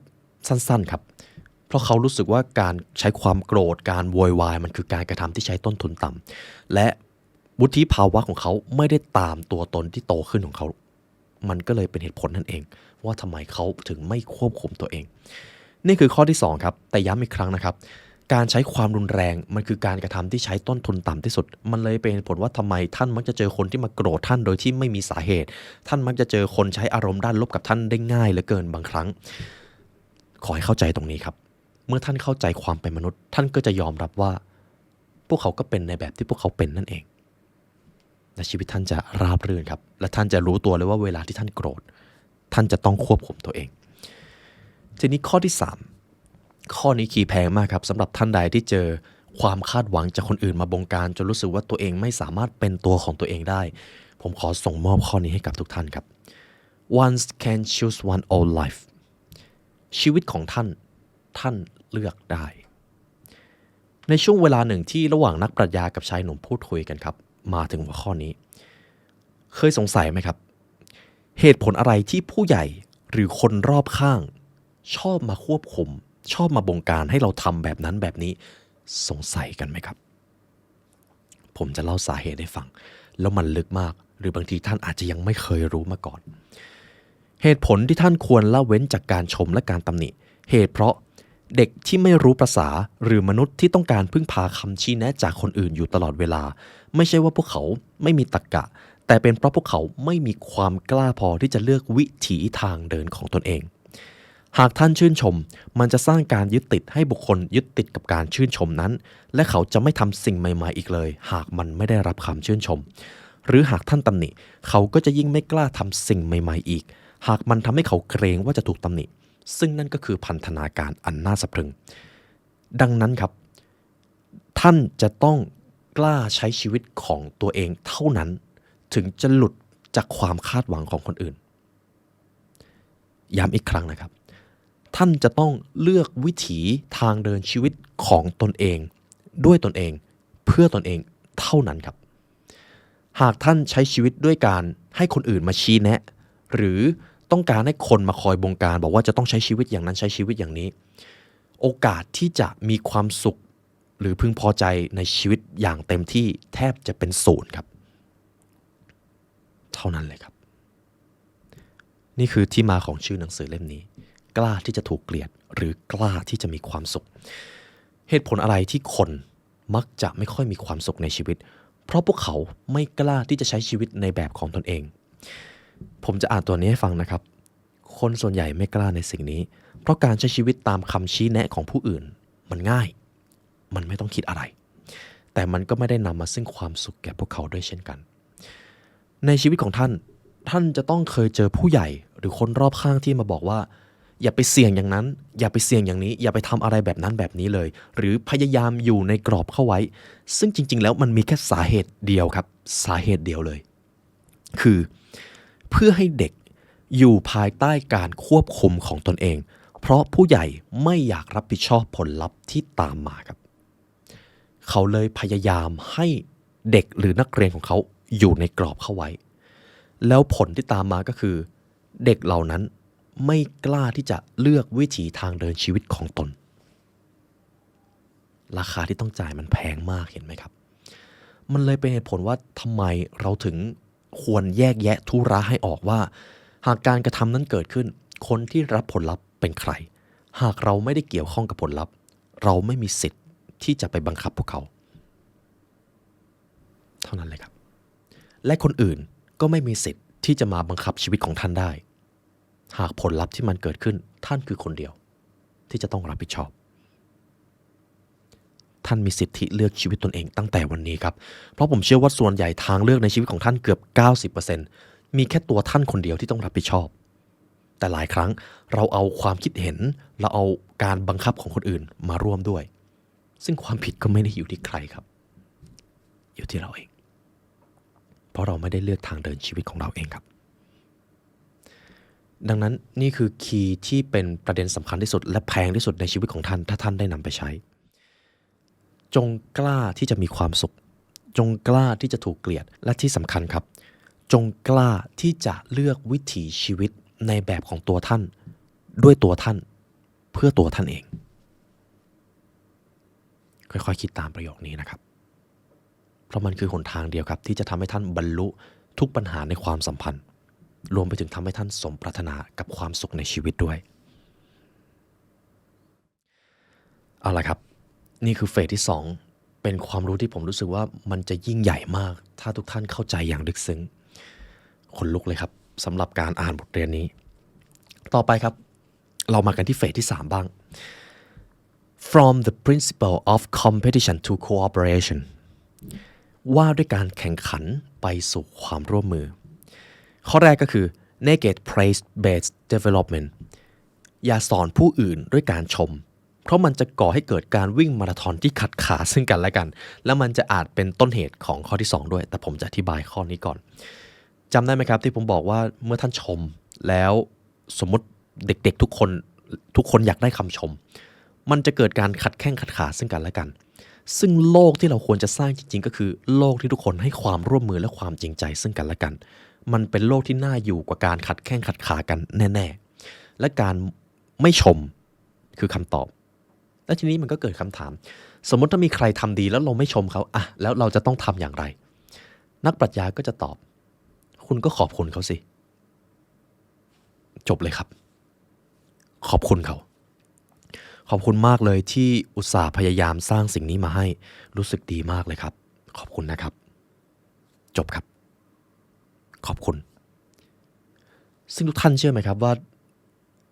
สั้นๆครับ เพราะเขารู้สึกว่าการใช้ความโกรธการโวยวายมันคือการกระทำที่ใช้ต้นทุนต่ำและวุฒิภาวะของเขาไม่ได้ตามตัวตนที่โตขึ้นของเขามันก็เลยเป็นเหตุผลนั่นเองว่าทำไมเขาถึงไม่ควบคุมตัวเองนี่คือข้อที่2ครับแต่ย้ำอีกครั้งนะครับการใช้ความรุนแรงมันคือการกระทำที่ใช้ต้นทุนต่ำที่สุดมันเลยเป็นเหตุผลว่าทำไมท่านมักจะเจอคนที่มาโกรธท่านโดยที่ไม่มีสาเหตุท่านมักจะเจอคนใช้อารมณ์ด้านลบกับท่านได้ง่ายเหลือเกินบางครั้งขอให้เข้าใจตรงนี้ครับเมื่อท่านเข้าใจความเป็นมนุษย์ท่านก็จะยอมรับว่าพวกเขาก็เป็นในแบบที่พวกเขาเป็นนั่นเองและชีวิตท่านจะราบรื่นครับและท่านจะรู้ตัวเลยว่าเวลาที่ท่านโกรธท่านจะต้องควบคุมตัวเองทีนี้ข้อที่3ข้อนี้คีย์แพงมากครับสำหรับท่านใดที่เจอความคาดหวังจากคนอื่นมาบงการจนรู้สึกว่าตัวเองไม่สามารถเป็นตัวของตัวเองได้ผมขอส่งมอบข้อนี้ให้กับทุกท่านครับ One can choose one own life ชีวิตของท่านเลือกได้ในช่วงเวลาหนึ่งที่ระหว่างนักปรัชญากับชายหนุ่มพูดคุยกันครับมาถึงหัวข้อนี้เคยสงสัยไหมครับเหตุผลอะไรที่ผู้ใหญ่หรือคนรอบข้างชอบมาควบคุมชอบมาบงการให้เราทำแบบนั้นแบบนี้สงสัยกันไหมครับผมจะเล่าสาเหตุให้ฟังแล้วมันลึกมากหรือบางทีท่านอาจจะยังไม่เคยรู้มาก่อนเหตุผลที่ท่านควรละเว้นจากการชมและการตำหนิเหตุเพราะเด็กที่ไม่รู้ภาษาหรือมนุษย์ที่ต้องการพึ่งพาคำชี้แนะจากคนอื่นอยู่ตลอดเวลาไม่ใช่ว่าพวกเขาไม่มีตรรกะแต่เป็นเพราะพวกเขาไม่มีความกล้าพอที่จะเลือกวิถีทางเดินของตนเองหากท่านชื่นชมมันจะสร้างการยึดติดให้บุคคลยึดติดกับการชื่นชมนั้นและเขาจะไม่ทำสิ่งใหม่ๆอีกเลยหากมันไม่ได้รับคำชื่นชมหรือหากท่านตำหนิเขาก็จะยิ่งไม่กล้าทำสิ่งใหม่ๆอีกหากมันทำให้เขาเกรงว่าจะถูกตำหนิซึ่งนั่นก็คือพันธนาการอันน่าสะพรึงดังนั้นครับท่านจะต้องกล้าใช้ชีวิตของตัวเองเท่านั้นถึงจะหลุดจากความคาดหวังของคนอื่นย้ำอีกครั้งนะครับท่านจะต้องเลือกวิถีทางเดินชีวิตของตนเองด้วยตนเองเพื่อตนเองเท่านั้นครับหากท่านใช้ชีวิตด้วยการให้คนอื่นมาชี้แนะหรือต้องการให้คนมาคอยบงการบอกว่าจะต้องใช้ชีวิตอย่างนั้นใช้ชีวิตอย่างนี้โอกาสที่จะมีความสุขหรือพึงพอใจในชีวิตอย่างเต็มที่แทบจะเป็น0ครับเท่านั้นเลยครับนี่คือที่มาของชื่อหนังสือเล่มนี้กล้าที่จะถูกเกลียดหรือกล้าที่จะมีความสุขเหตุผลอะไรที่คนมักจะไม่ค่อยมีความสุขในชีวิตเพราะพวกเขาไม่กล้าที่จะใช้ชีวิตในแบบของตนเองผมจะอ่านตัวนี้ให้ฟังนะครับคนส่วนใหญ่ไม่กล้าในสิ่งนี้เพราะการใช้ชีวิตตามคำชี้แนะของผู้อื่นมันง่ายมันไม่ต้องคิดอะไรแต่มันก็ไม่ได้นำมาซึ่งความสุขแก่พวกเขาด้วยเช่นกันในชีวิตของท่านจะต้องเคยเจอผู้ใหญ่หรือคนรอบข้างที่มาบอกว่าอย่าไปเสี่ยงอย่างนั้นอย่าไปเสี่ยงอย่างนี้อย่าไปทำอะไรแบบนั้นแบบนี้เลยหรือพยายามอยู่ในกรอบเข้าไว้ซึ่งจริงๆแล้วมันมีแค่สาเหตุเดียวครับสาเหตุเดียวเลยคือเพื่อให้เด็กอยู่ภายใต้การควบคุมของตนเองเพราะผู้ใหญ่ไม่อยากรับผิดชอบผลลัพธ์ที่ตามมาครับเขาเลยพยายามให้เด็กหรือนักเรียนของเขาอยู่ในกรอบเข้าไว้แล้วผลที่ตามมาก็คือเด็กเหล่านั้นไม่กล้าที่จะเลือกวิถีทางเดินชีวิตของตนราคาที่ต้องจ่ายมันแพงมากเห็นไหมครับมันเลยเป็นเหตุผลว่าทำไมเราถึงควรแยกแยะธุระให้ออกว่าหากการกระทำนั้นเกิดขึ้นคนที่รับผลลัพธ์เป็นใครหากเราไม่ได้เกี่ยวข้องกับผลลัพธ์เราไม่มีสิทธิ์ที่จะไปบังคับพวกเขาเท่านั้นเลยครับและคนอื่นก็ไม่มีสิทธิ์ที่จะมาบังคับชีวิตของท่านได้หากผลลัพธ์ที่มันเกิดขึ้นท่านคือคนเดียวที่จะต้องรับผิดชอบท่านมีสิทธิเลือกชีวิตตนเองตั้งแต่วันนี้ครับเพราะผมเชื่อว่าส่วนใหญ่ทางเลือกในชีวิตของท่านเกือบ 90% มีแค่ตัวท่านคนเดียวที่ต้องรับผิดชอบแต่หลายครั้งเราเอาความคิดเห็นเราเอาการบังคับของคนอื่นมาร่วมด้วยซึ่งความผิดก็ไม่ได้อยู่ที่ใครครับอยู่ที่เราเองเพราะเราไม่ได้เลือกทางเดินชีวิตของเราเองครับดังนั้นนี่คือคีย์ที่เป็นประเด็นสำคัญที่สุดและแพงที่สุดในชีวิตของท่านถ้าท่านได้นำไปใช้จงกล้าที่จะมีความสุขจงกล้าที่จะถูกเกลียดและที่สำคัญครับจงกล้าที่จะเลือกวิถีชีวิตในแบบของตัวท่านด้วยตัวท่านเพื่อตัวท่านเอง ค่อยๆคิดตามประโยคนี้นะครับเพราะมันคือหนทางเดียวครับที่จะทำให้ท่านบรรลุทุกปัญหาในความสัมพันธ์รวมไปถึงทำให้ท่านสมปรารถนากับความสุขในชีวิตด้วยเอาล่ะครับนี่คือเฟสที่2เป็นความรู้ที่ผมรู้สึกว่ามันจะยิ่งใหญ่มากถ้าทุกท่านเข้าใจอย่างลึกซึ้งขนลุกเลยครับสำหรับการอ่านบทเรียนนี้ต่อไปครับเรามากันที่เฟสที่3บ้าง From the principle of competition to cooperation ว่าด้วยการแข่งขันไปสู่ความร่วมมือข้อแรกก็คือ negate praise based development อย่าสอนผู้อื่นด้วยการชมเพราะมันจะก่อให้เกิดการวิ่งมาราธอนที่ขัดขาซึ่งกันและกันแล้วมันจะอาจเป็นต้นเหตุของข้อที่2ด้วยแต่ผมจะอธิบายข้อนี้ก่อนจำได้ไหมครับที่ผมบอกว่าเมื่อท่านชมแล้วสมมติเด็กๆทุกคนอยากได้คำชมมันจะเกิดการขัดแข้งขัดขาซึ่งกันและกันซึ่งโลกที่เราควรจะสร้างจริงๆก็คือโลกที่ทุกคนให้ความร่วมมือและความจริงใจซึ่งกันและกันมันเป็นโลกที่น่าอยู่กว่าการขัดแข้งขัดขากันแน่ๆและการไม่ชมคือคำตอบและทีนี้มันก็เกิดคำถามสมมติถ้ามีใครทำดีแล้วเราไม่ชมเขาอะแล้วเราจะต้องทำอย่างไรนักปรัชญาก็จะตอบคุณก็ขอบคุณเขาสิจบเลยครับขอบคุณเขาขอบคุณมากเลยที่อุตส่าห์พยายามสร้างสิ่งนี้มาให้รู้สึกดีมากเลยครับขอบคุณนะครับจบครับขอบคุณซึ่งทุกท่านเชื่อไหมครับว่า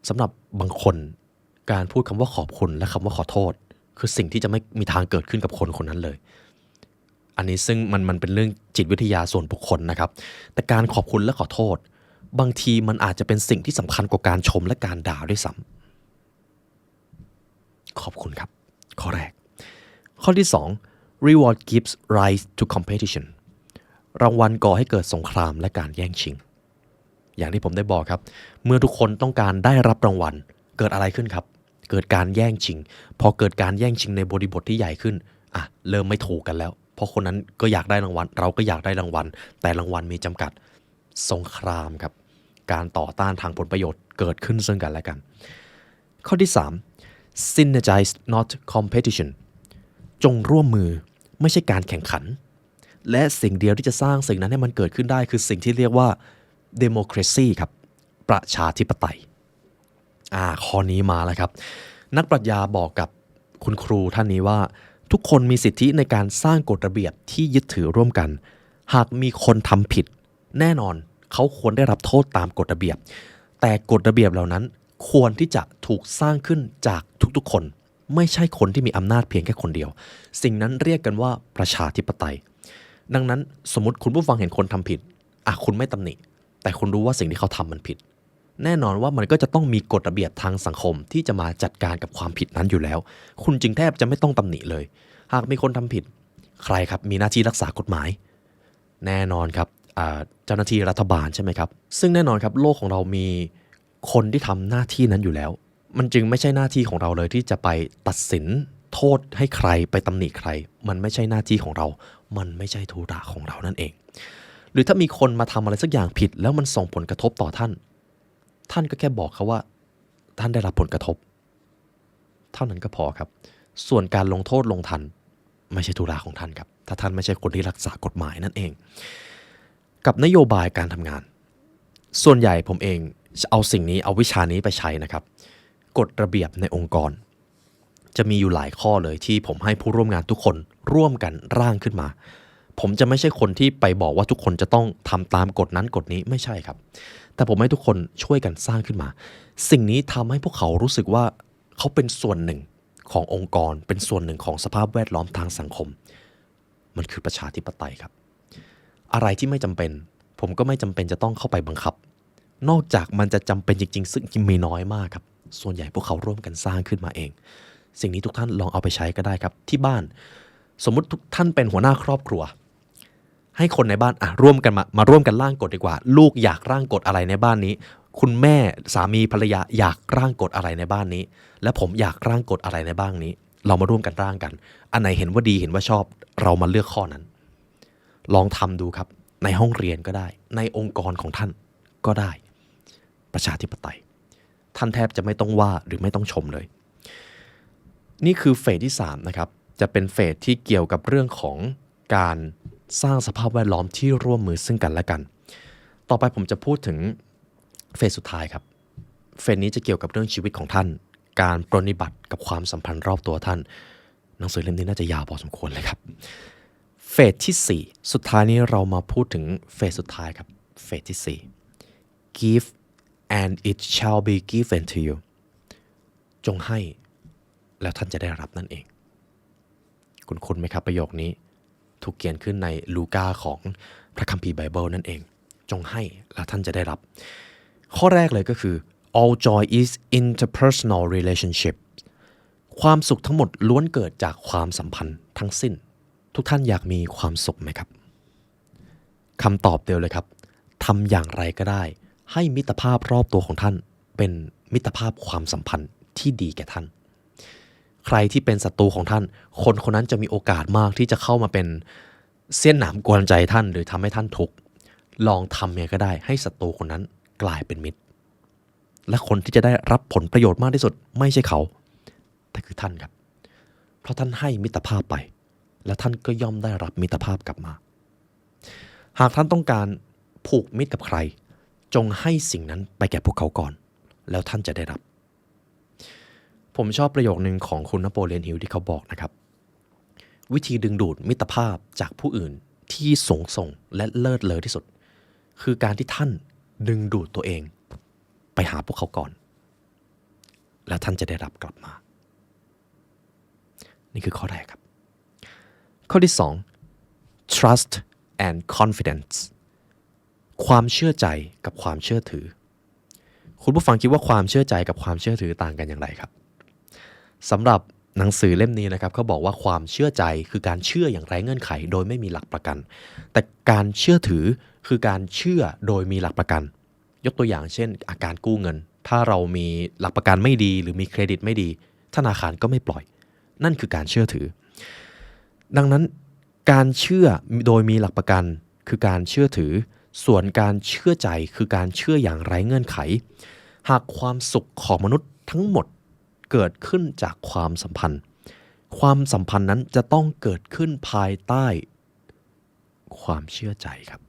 สำหรับบางคนการพูดคำว่าขอบคุณและคำว่าขอโทษคือสิ่งที่จะไม่มีทางเกิดขึ้นกับคนคนนั้นเลยอันนี้ซึ่งมันเป็นเรื่องจิตวิทยาส่วนบุคคลนะครับแต่การขอบคุณและขอโทษบางทีมันอาจจะเป็นสิ่งที่สำคัญกว่าการชมและการด่าด้วยซ้ำขอบคุณครับข้อแรกข้อที่2 reward gives rise to competition รางวัลก่อให้เกิดสงครามและการแย่งชิงอย่างที่ผมได้บอกครับเมื่อทุกคนต้องการได้รับรางวัลเกิดอะไรขึ้นครับเกิดการแย่งชิงพอเกิดการแย่งชิงในบริบทที่ใหญ่ขึ้นเริ่มไม่ถูกกันแล้วเพราะคนนั้นก็อยากได้รางวัลเราก็อยากได้รางวัลแต่รางวัลมีจำกัดสงครามครับการต่อต้านทางผลประโยชน์เกิดขึ้นซึ่งกันและกันข้อที่3 synergize not competition จงร่วมมือไม่ใช่การแข่งขันและสิ่งเดียวที่จะสร้างสิ่งนั้นให้มันเกิดขึ้นได้คือสิ่งที่เรียกว่า democracy ครับประชาธิปไตยข้อนี้มาแล้วครับนักปรัชญาบอกกับคุณครูท่านนี้ว่าทุกคนมีสิทธิในการสร้างกฎระเบียบที่ยึดถือร่วมกันหากมีคนทำผิดแน่นอนเขาควรได้รับโทษตามกฎระเบียบแต่กฎระเบียบเหล่านั้นควรที่จะถูกสร้างขึ้นจากทุกๆคนไม่ใช่คนที่มีอำนาจเพียงแค่คนเดียวสิ่งนั้นเรียกกันว่าประชาธิปไตยดังนั้นสมมติคุณผู้ฟังเห็นคนทำผิดคุณไม่ตำหนิแต่คุณรู้ว่าสิ่งที่เขาทำมันผิดแน่นอนว่ามันก็จะต้องมีกฎระเบียบทางสังคมที่จะมาจัดการกับความผิดนั้นอยู่แล้วคุณจึงแทบจะไม่ต้องตำหนิเลยหากมีคนทำผิดใครครับมีหน้าที่รักษากฎหมายแน่นอนครับเจ้าหน้าที่รัฐบาลใช่ไหมครับซึ่งแน่นอนครับโลกของเรามีคนที่ทำหน้าที่นั้นอยู่แล้วมันจึงไม่ใช่หน้าที่ของเราเลยที่จะไปตัดสินโทษให้ใครไปตำหนิใครมันไม่ใช่หน้าที่ของเรามันไม่ใช่ธุระของเรานั่นเองหรือถ้ามีคนมาทำอะไรสักอย่างผิดแล้วมันส่งผลกระทบต่อท่านก็แค่บอกเขาว่าท่านได้รับผลกระทบเท่านั้นก็พอครับส่วนการลงโทษลงทันไม่ใช่ธุระของท่านครับถ้าท่านไม่ใช่คนที่รักษากฎหมายนั่นเองกับนโยบายการทำงานส่วนใหญ่ผมเองเอาสิ่งนี้เอาวิชานี้ไปใช้นะครับกฎระเบียบในองค์กรจะมีอยู่หลายข้อเลยที่ผมให้ผู้ร่วมงานทุกคนร่วมกันร่างขึ้นมาผมจะไม่ใช่คนที่ไปบอกว่าทุกคนจะต้องทำตามกฎนั้นกฎนี้ไม่ใช่ครับแต่ผมให้ทุกคนช่วยกันสร้างขึ้นมาสิ่งนี้ทำให้พวกเขารู้สึกว่าเขาเป็นส่วนหนึ่งขององค์กรเป็นส่วนหนึ่งของสภาพแวดล้อมทางสังคมมันคือประชาธิปไตยครับอะไรที่ไม่จำเป็นผมก็ไม่จำเป็นจะต้องเข้าไปบังคับนอกจากมันจะจำเป็นจริงๆซึ่งมีน้อยมากครับส่วนใหญ่พวกเขาร่วมกันสร้างขึ้นมาเองสิ่งนี้ทุกท่านลองเอาไปใช้ก็ได้ครับที่บ้านสมมุติทุกท่านเป็นหัวหน้าครอบครัวให้คนในบ้านร่วมกันมาร่วมกันร่างกฎดีกว่าลูกอยากร่างกฎอะไรในบ้านนี้คุณแม่สามีภรรยาอยากร่างกฎอะไรในบ้านนี้และผมอยากร่างกฎอะไรในบ้านนี้เรามาร่วมกันร่างกันอันไหนเห็นว่าดีเห็นว่าชอบเรามาเลือกข้อนั้นลองทำดูครับในห้องเรียนก็ได้ในองค์กรของท่านก็ได้ประชาธิปไตยท่านแทบจะไม่ต้องว่าหรือไม่ต้องชมเลยนี่คือเฟสที่3นะครับ จะเป็นเฟสที่เกี่ยวกับเรื่องของการสร้างสภาพแวดล้อมที่ร่วมมือซึ่งกันและกันต่อไปผมจะพูดถึงเฟสสุดท้ายครับเฟสนี้จะเกี่ยวกับเรื่องชีวิตของท่านการปรนนิบัติกับความสัมพันธ์รอบตัวท่านหนังสือเล่มนี้น่าจะยาวพอสมควรเลยครับเฟสที่4สุดท้ายนี้เรามาพูดถึงเฟสสุดท้ายครับเฟสที่4 give and it shall be given to you จงให้แล้วท่านจะได้รับนั่นเองคุ้นไหมครับประโยคนี้ถูกเขียนขึ้นในลูกาของพระคัมภีร์ไบเบิลนั่นเองจงให้แล้วท่านจะได้รับข้อแรกเลยก็คือ all joy is interpersonal relationship ความสุขทั้งหมดล้วนเกิดจากความสัมพันธ์ทั้งสิ้นทุกท่านอยากมีความสุขไหมครับคำตอบเดียวเลยครับทำอย่างไรก็ได้ให้มิตรภาพรอบตัวของท่านเป็นมิตรภาพความสัมพันธ์ที่ดีแก่ท่านใครที่เป็นศัตรูของท่านคนคนนั้นจะมีโอกาสมากที่จะเข้ามาเป็นเสี้ยนหนามกวนใจท่านหรือทำให้ท่านทุกข์ลองทำยังไงก็ได้ให้ศัตรูคนนั้นกลายเป็นมิตรและคนที่จะได้รับผลประโยชน์มากที่สุดไม่ใช่เขาแต่คือท่านครับเพราะท่านให้มิตรภาพไปและท่านก็ย่อมได้รับมิตรภาพกลับมาหากท่านต้องการผูกมิตรกับใครจงให้สิ่งนั้นไปแก่พวกเขาก่อนแล้วท่านจะได้รับผมชอบประโยคนึงของคุณนโปเลียนฮิลที่เขาบอกนะครับวิธีดึงดูดมิตรภาพจากผู้อื่นที่สูงส่งและเลิศเลอที่สุดคือการที่ท่านดึงดูดตัวเองไปหาพวกเขาก่อนแล้วท่านจะได้รับกลับมานี่คือข้อแรกครับข้อที่2 trust and confidence ความเชื่อใจกับความเชื่อถือคุณผู้ฟังคิดว่าความเชื่อใจกับความเชื่อถือต่างกันอย่างไรครับสำหรับหนังสือเล่มนี้นะครับเขาบอกว่าความเชื่อใจคือการเชื่ออย่างไร้เงื่อนไขโดยไม่มีหลักประกันแต่การเชื่อถือคือการเชื่อโดยมีหลักประกันยกตัวอย่างเช่นอาการกู้เงินถ้าเรามีหลักประกันไม่ดีหรือมีเครดิตไม่ดีธนาคารก็ไม่ปล่อยนั่นคือการเชื่อถือดังนั้นการเชื่อโดยมีหลักประกันคือการเชื่อถือส่วนการเชื่อใจคือการเชื่ออย่างไร้เงื่อนไขหากความสุขของมนุษย์ทั้งหมดเกิดขึ้นจากความสัมพันธ์ความสัมพันธ์นั้นจะต้องเกิดขึ้นภายใต้ความเชื่อใจครับ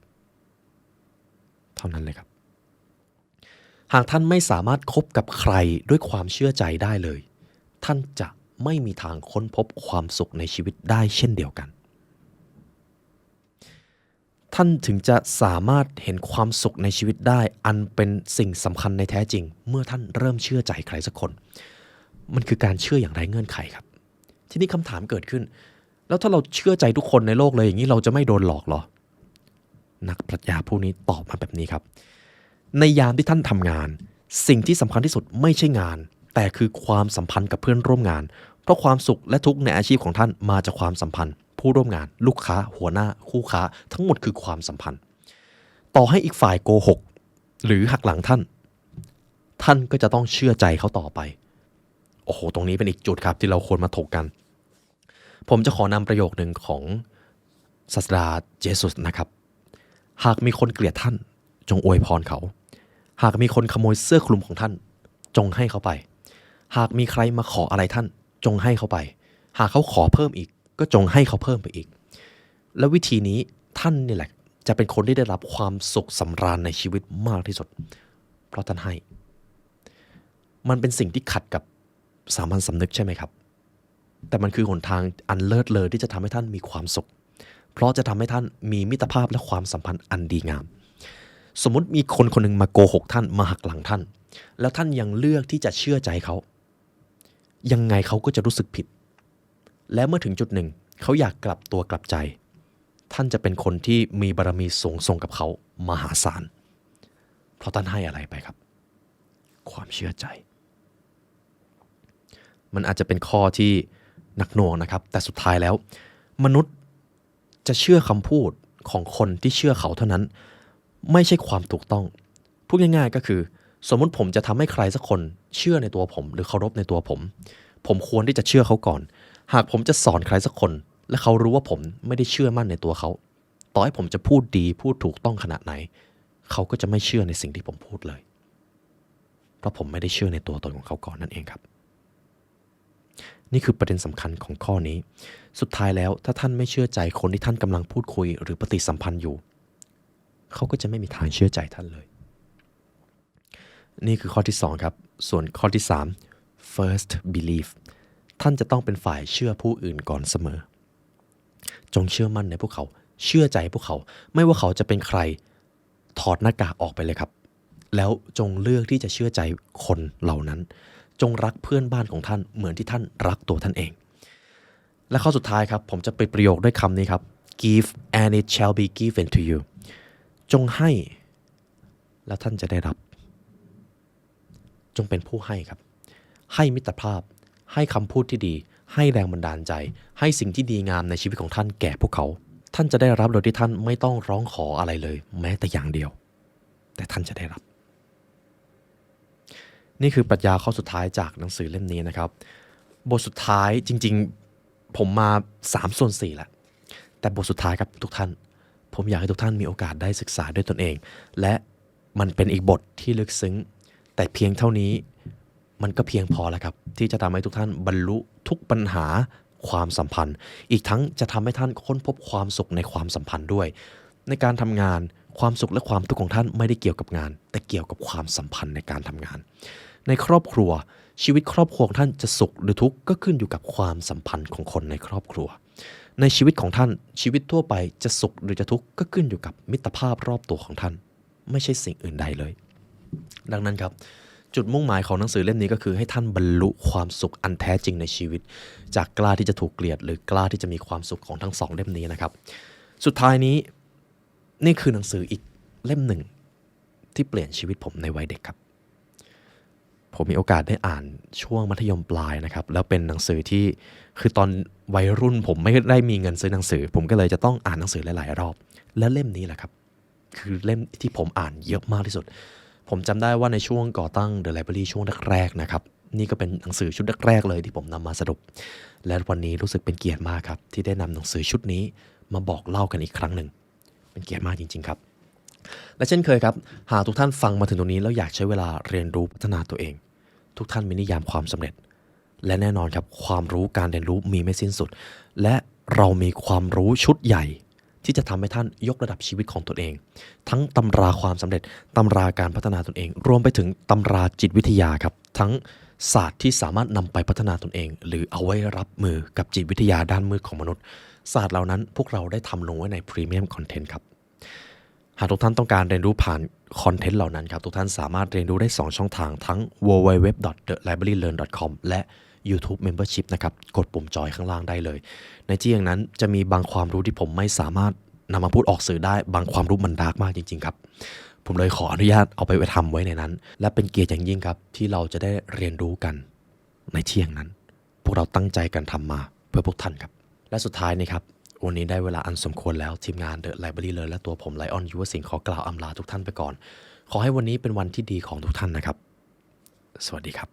เท่านั้นเลยครับหากท่านไม่สามารถคบกับใครด้วยความเชื่อใจได้เลยท่านจะไม่มีทางค้นพบความสุขในชีวิตได้เช่นเดียวกันท่านถึงจะสามารถเห็นความสุขในชีวิตได้อันเป็นสิ่งสำคัญในแท้จริงเมื่อท่านเริ่มเชื่อใจใครสักคนมันคือการเชื่ออย่างไร้เงื่อนไขครับทีนี้คำถามเกิดขึ้นแล้วถ้าเราเชื่อใจทุกคนในโลกเลยอย่างนี้เราจะไม่โดนหลอกหรอนักปรัชญาผู้นี้ตอบมาแบบนี้ครับในยามที่ท่านทำงานสิ่งที่สำคัญที่สุดไม่ใช่งานแต่คือความสัมพันธ์กับเพื่อนร่วมงานเพราะความสุขและทุกข์ในอาชีพของท่านมาจากความสัมพันธ์ผู้ร่วมงานลูกค้าหัวหน้าคู่ค้าทั้งหมดคือความสัมพันธ์ต่อให้อีกฝ่ายโกหกหรือหักหลังท่านก็จะต้องเชื่อใจเขาต่อไปโอ้โหตรงนี้เป็นอีกจุดครับที่เราควรมาถกกันผมจะขอนำประโยคนึงของศาสดาเยซูสนะครับหากมีคนเกลียดท่านจงอวยพรเขาหากมีคนขโมยเสื้อคลุมของท่านจงให้เขาไปหากมีใครมาขออะไรท่านจงให้เขาไปหากเขาขอเพิ่มอีกก็จงให้เขาเพิ่มไปอีกและวิธีนี้ท่านนี่แหละจะเป็นคนที่ได้รับความสุขสำราญในชีวิตมากที่สุดเพราะท่านให้มันเป็นสิ่งที่ขัดกับสามัญสำนึกใช่ไหมครับแต่มันคือหนทางอันเลิศเลอที่จะทำให้ท่านมีความสุขเพราะจะทำให้ท่านมีมิตรภาพและความสัมพันธ์อันดีงามสมมุติมีคนคนหนึ่งมาโกหกท่านมาหักหลังท่านแล้วท่านยังเลือกที่จะเชื่อใจเขายังไงเขาก็จะรู้สึกผิดและเมื่อถึงจุดหนึ่งเขาอยากกลับตัวกลับใจท่านจะเป็นคนที่มีบารมีสูงส่งกับเขามหาศาลเพราะท่านให้อะไรไปครับความเชื่อใจมันอาจจะเป็นข้อที่หนักหน่วงนะครับแต่สุดท้ายแล้วมนุษย์จะเชื่อคำพูดของคนที่เชื่อเขาเท่านั้นไม่ใช่ความถูกต้องพูดง่ายๆก็คือสมมติผมจะทำให้ใครสักคนเชื่อในตัวผมหรือเคารพในตัวผมควรที่จะเชื่อเขาก่อนหากผมจะสอนใครสักคนและเขารู้ว่าผมไม่ได้เชื่อมั่นในตัวเขาต่อให้ผมจะพูดดีพูดถูกต้องขนาดไหนเขาก็จะไม่เชื่อในสิ่งที่ผมพูดเลยเพราะผมไม่ได้เชื่อในตัวตนของเขาก่อนนั่นเองครับ นี่คือประเด็นสำคัญของข้อนี้สุดท้ายแล้วถ้าท่านไม่เชื่อใจคนที่ท่านกำลังพูดคุยหรือปฏิสัมพันธ์อยู่เขาก็จะไม่มีทางเชื่อใจท่านเลยนี่คือข้อที่2ครับส่วนข้อที่3 first believe ท่านจะต้องเป็นฝ่ายเชื่อผู้อื่นก่อนเสมอจงเชื่อมั่นในพวกเขาเชื่อใจพวกเขาไม่ว่าเขาจะเป็นใครถอดหน้ากากออกไปเลยครับแล้วจงเลือกที่จะเชื่อใจคนเหล่านั้นจงรักเพื่อนบ้านของท่านเหมือนที่ท่านรักตัวท่านเองและข้อสุดท้ายครับผมจะปิดประโยคด้วยคำนี้ครับ give and it shall be given to you จงให้แล้วท่านจะได้รับจงเป็นผู้ให้ครับให้มิตรภาพให้คำพูดที่ดีให้แรงบันดาลใจให้สิ่งที่ดีงามในชีวิตของท่านแก่พวกเขาท่านจะได้รับโดยที่ท่านไม่ต้องร้องขออะไรเลยแม้แต่อย่างเดียวแต่ท่านจะได้รับนี่คือปรัชญาข้อสุดท้ายจากหนังสือเล่มนี้นะครับบทสุดท้ายจริงๆผมมา3/4แล้วแต่บทสุดท้ายครับทุกท่านผมอยากให้ทุกท่านมีโอกาสได้ศึกษาด้วยตนเองและมันเป็นอีกบทที่ลึกซึ้งแต่เพียงเท่านี้มันก็เพียงพอแล้วครับที่จะทำให้ทุกท่านบรรลุทุกปัญหาความสัมพันธ์อีกทั้งจะทำให้ท่านค้นพบความสุขในความสัมพันธ์ด้วยในการทำงานความสุขและความทุกข์ของท่านไม่ได้เกี่ยวกับงานแต่เกี่ยวกับความสัมพันธ์ในการทำงานในครอบครัวชีวิตครอบครัวของท่านจะสุขหรือทุกข์ก็ขึ้นอยู่กับความสัมพันธ์ของคนในครอบครัวในชีวิตของท่านชีวิตทั่วไปจะสุขหรือจะทุกข์ก็ขึ้นอยู่กับมิตรภาพรอบตัวของท่านไม่ใช่สิ่งอื่นใดเลยดังนั้นครับจุดมุ่งหมายของหนังสือเล่มนี้ก็คือให้ท่านบรรลุความสุขอันแท้จริงในชีวิตจากกล้าที่จะถูกเกลียดหรือกล้าที่จะมีความสุขของทั้ง2เล่มนี้นะครับสุดท้ายนี้นี่คือหนังสืออีกเล่มหนึ่งที่เปลี่ยนชีวิตผมในวัยเด็กครับผมมีโอกาสได้อ่านช่วงมัธยมปลายนะครับแล้วเป็นหนังสือที่คือตอนวัยรุ่นผมไม่ได้มีเงินซื้อหนังสือผมก็เลยจะต้องอ่านหนังสือหลายๆรอบและเล่มนี้แหละครับคือเล่มที่ผมอ่านเยอะมากที่สุดผมจำได้ว่าในช่วงก่อตั้ง The Library ช่วงแรกๆนะครับนี่ก็เป็นหนังสือชุดแรกๆเลยที่ผมนำมาสรุปและวันนี้รู้สึกเป็นเกียรติมากครับที่ได้นำหนังสือชุดนี้มาบอกเล่ากันอีกครั้งหนึ่งเป็นเกียรติมากจริงๆครับและเช่นเคยครับหากทุกท่านฟังมาถึงตรงนี้แล้วอยากใช้เวลาเรียนรู้พัฒนาตัวเองทุกท่านมีนิยามความสำเร็จและแน่นอนครับความรู้การเรียนรู้มีไม่สิ้นสุดและเรามีความรู้ชุดใหญ่ที่จะทำให้ท่านยกระดับชีวิตของตนเองทั้งตำราความสำเร็จตำราการพัฒนาตนเองรวมไปถึงตำราจิตวิทยาครับทั้งศาสตร์ที่สามารถนำไปพัฒนาตนเองหรือเอาไว้รับมือกับจิตวิทยาด้านมืดของมนุษย์ศาสตร์เหล่านั้นพวกเราได้ทำลงไว้ในพรีเมียมคอนเทนต์ครับหากทุกท่านต้องการเรียนรู้ผ่านคอนเทนต์เหล่านั้นครับทุกท่านสามารถเรียนรู้ได้2ช่องทางทั้ง www.thelibrarylearn.com และ YouTube Membership นะครับกดปุ่มจอยข้างล่างได้เลยในที่อย่างนั้นจะมีบางความรู้ที่ผมไม่สามารถนำมาพูดออกสื่อได้บางความรู้มันดาร์กมากจริงๆครับผมเลยขออนุญาตเอาไปทำไว้ในนั้นและเป็นเกียรติอย่างยิ่งครับที่เราจะได้เรียนรู้กันในที่อย่างนั้นพวกเราตั้งใจกันทำมาเพื่อพวกท่านครับและสุดท้ายนี่ครับวันนี้ได้เวลาอันสมควรแล้วทีมงาน The Library Learn และตัวผมไลออนยุวสิงห์ขอกล่าวอำลาทุกท่านไปก่อนขอให้วันนี้เป็นวันที่ดีของทุกท่านนะครับสวัสดีครับ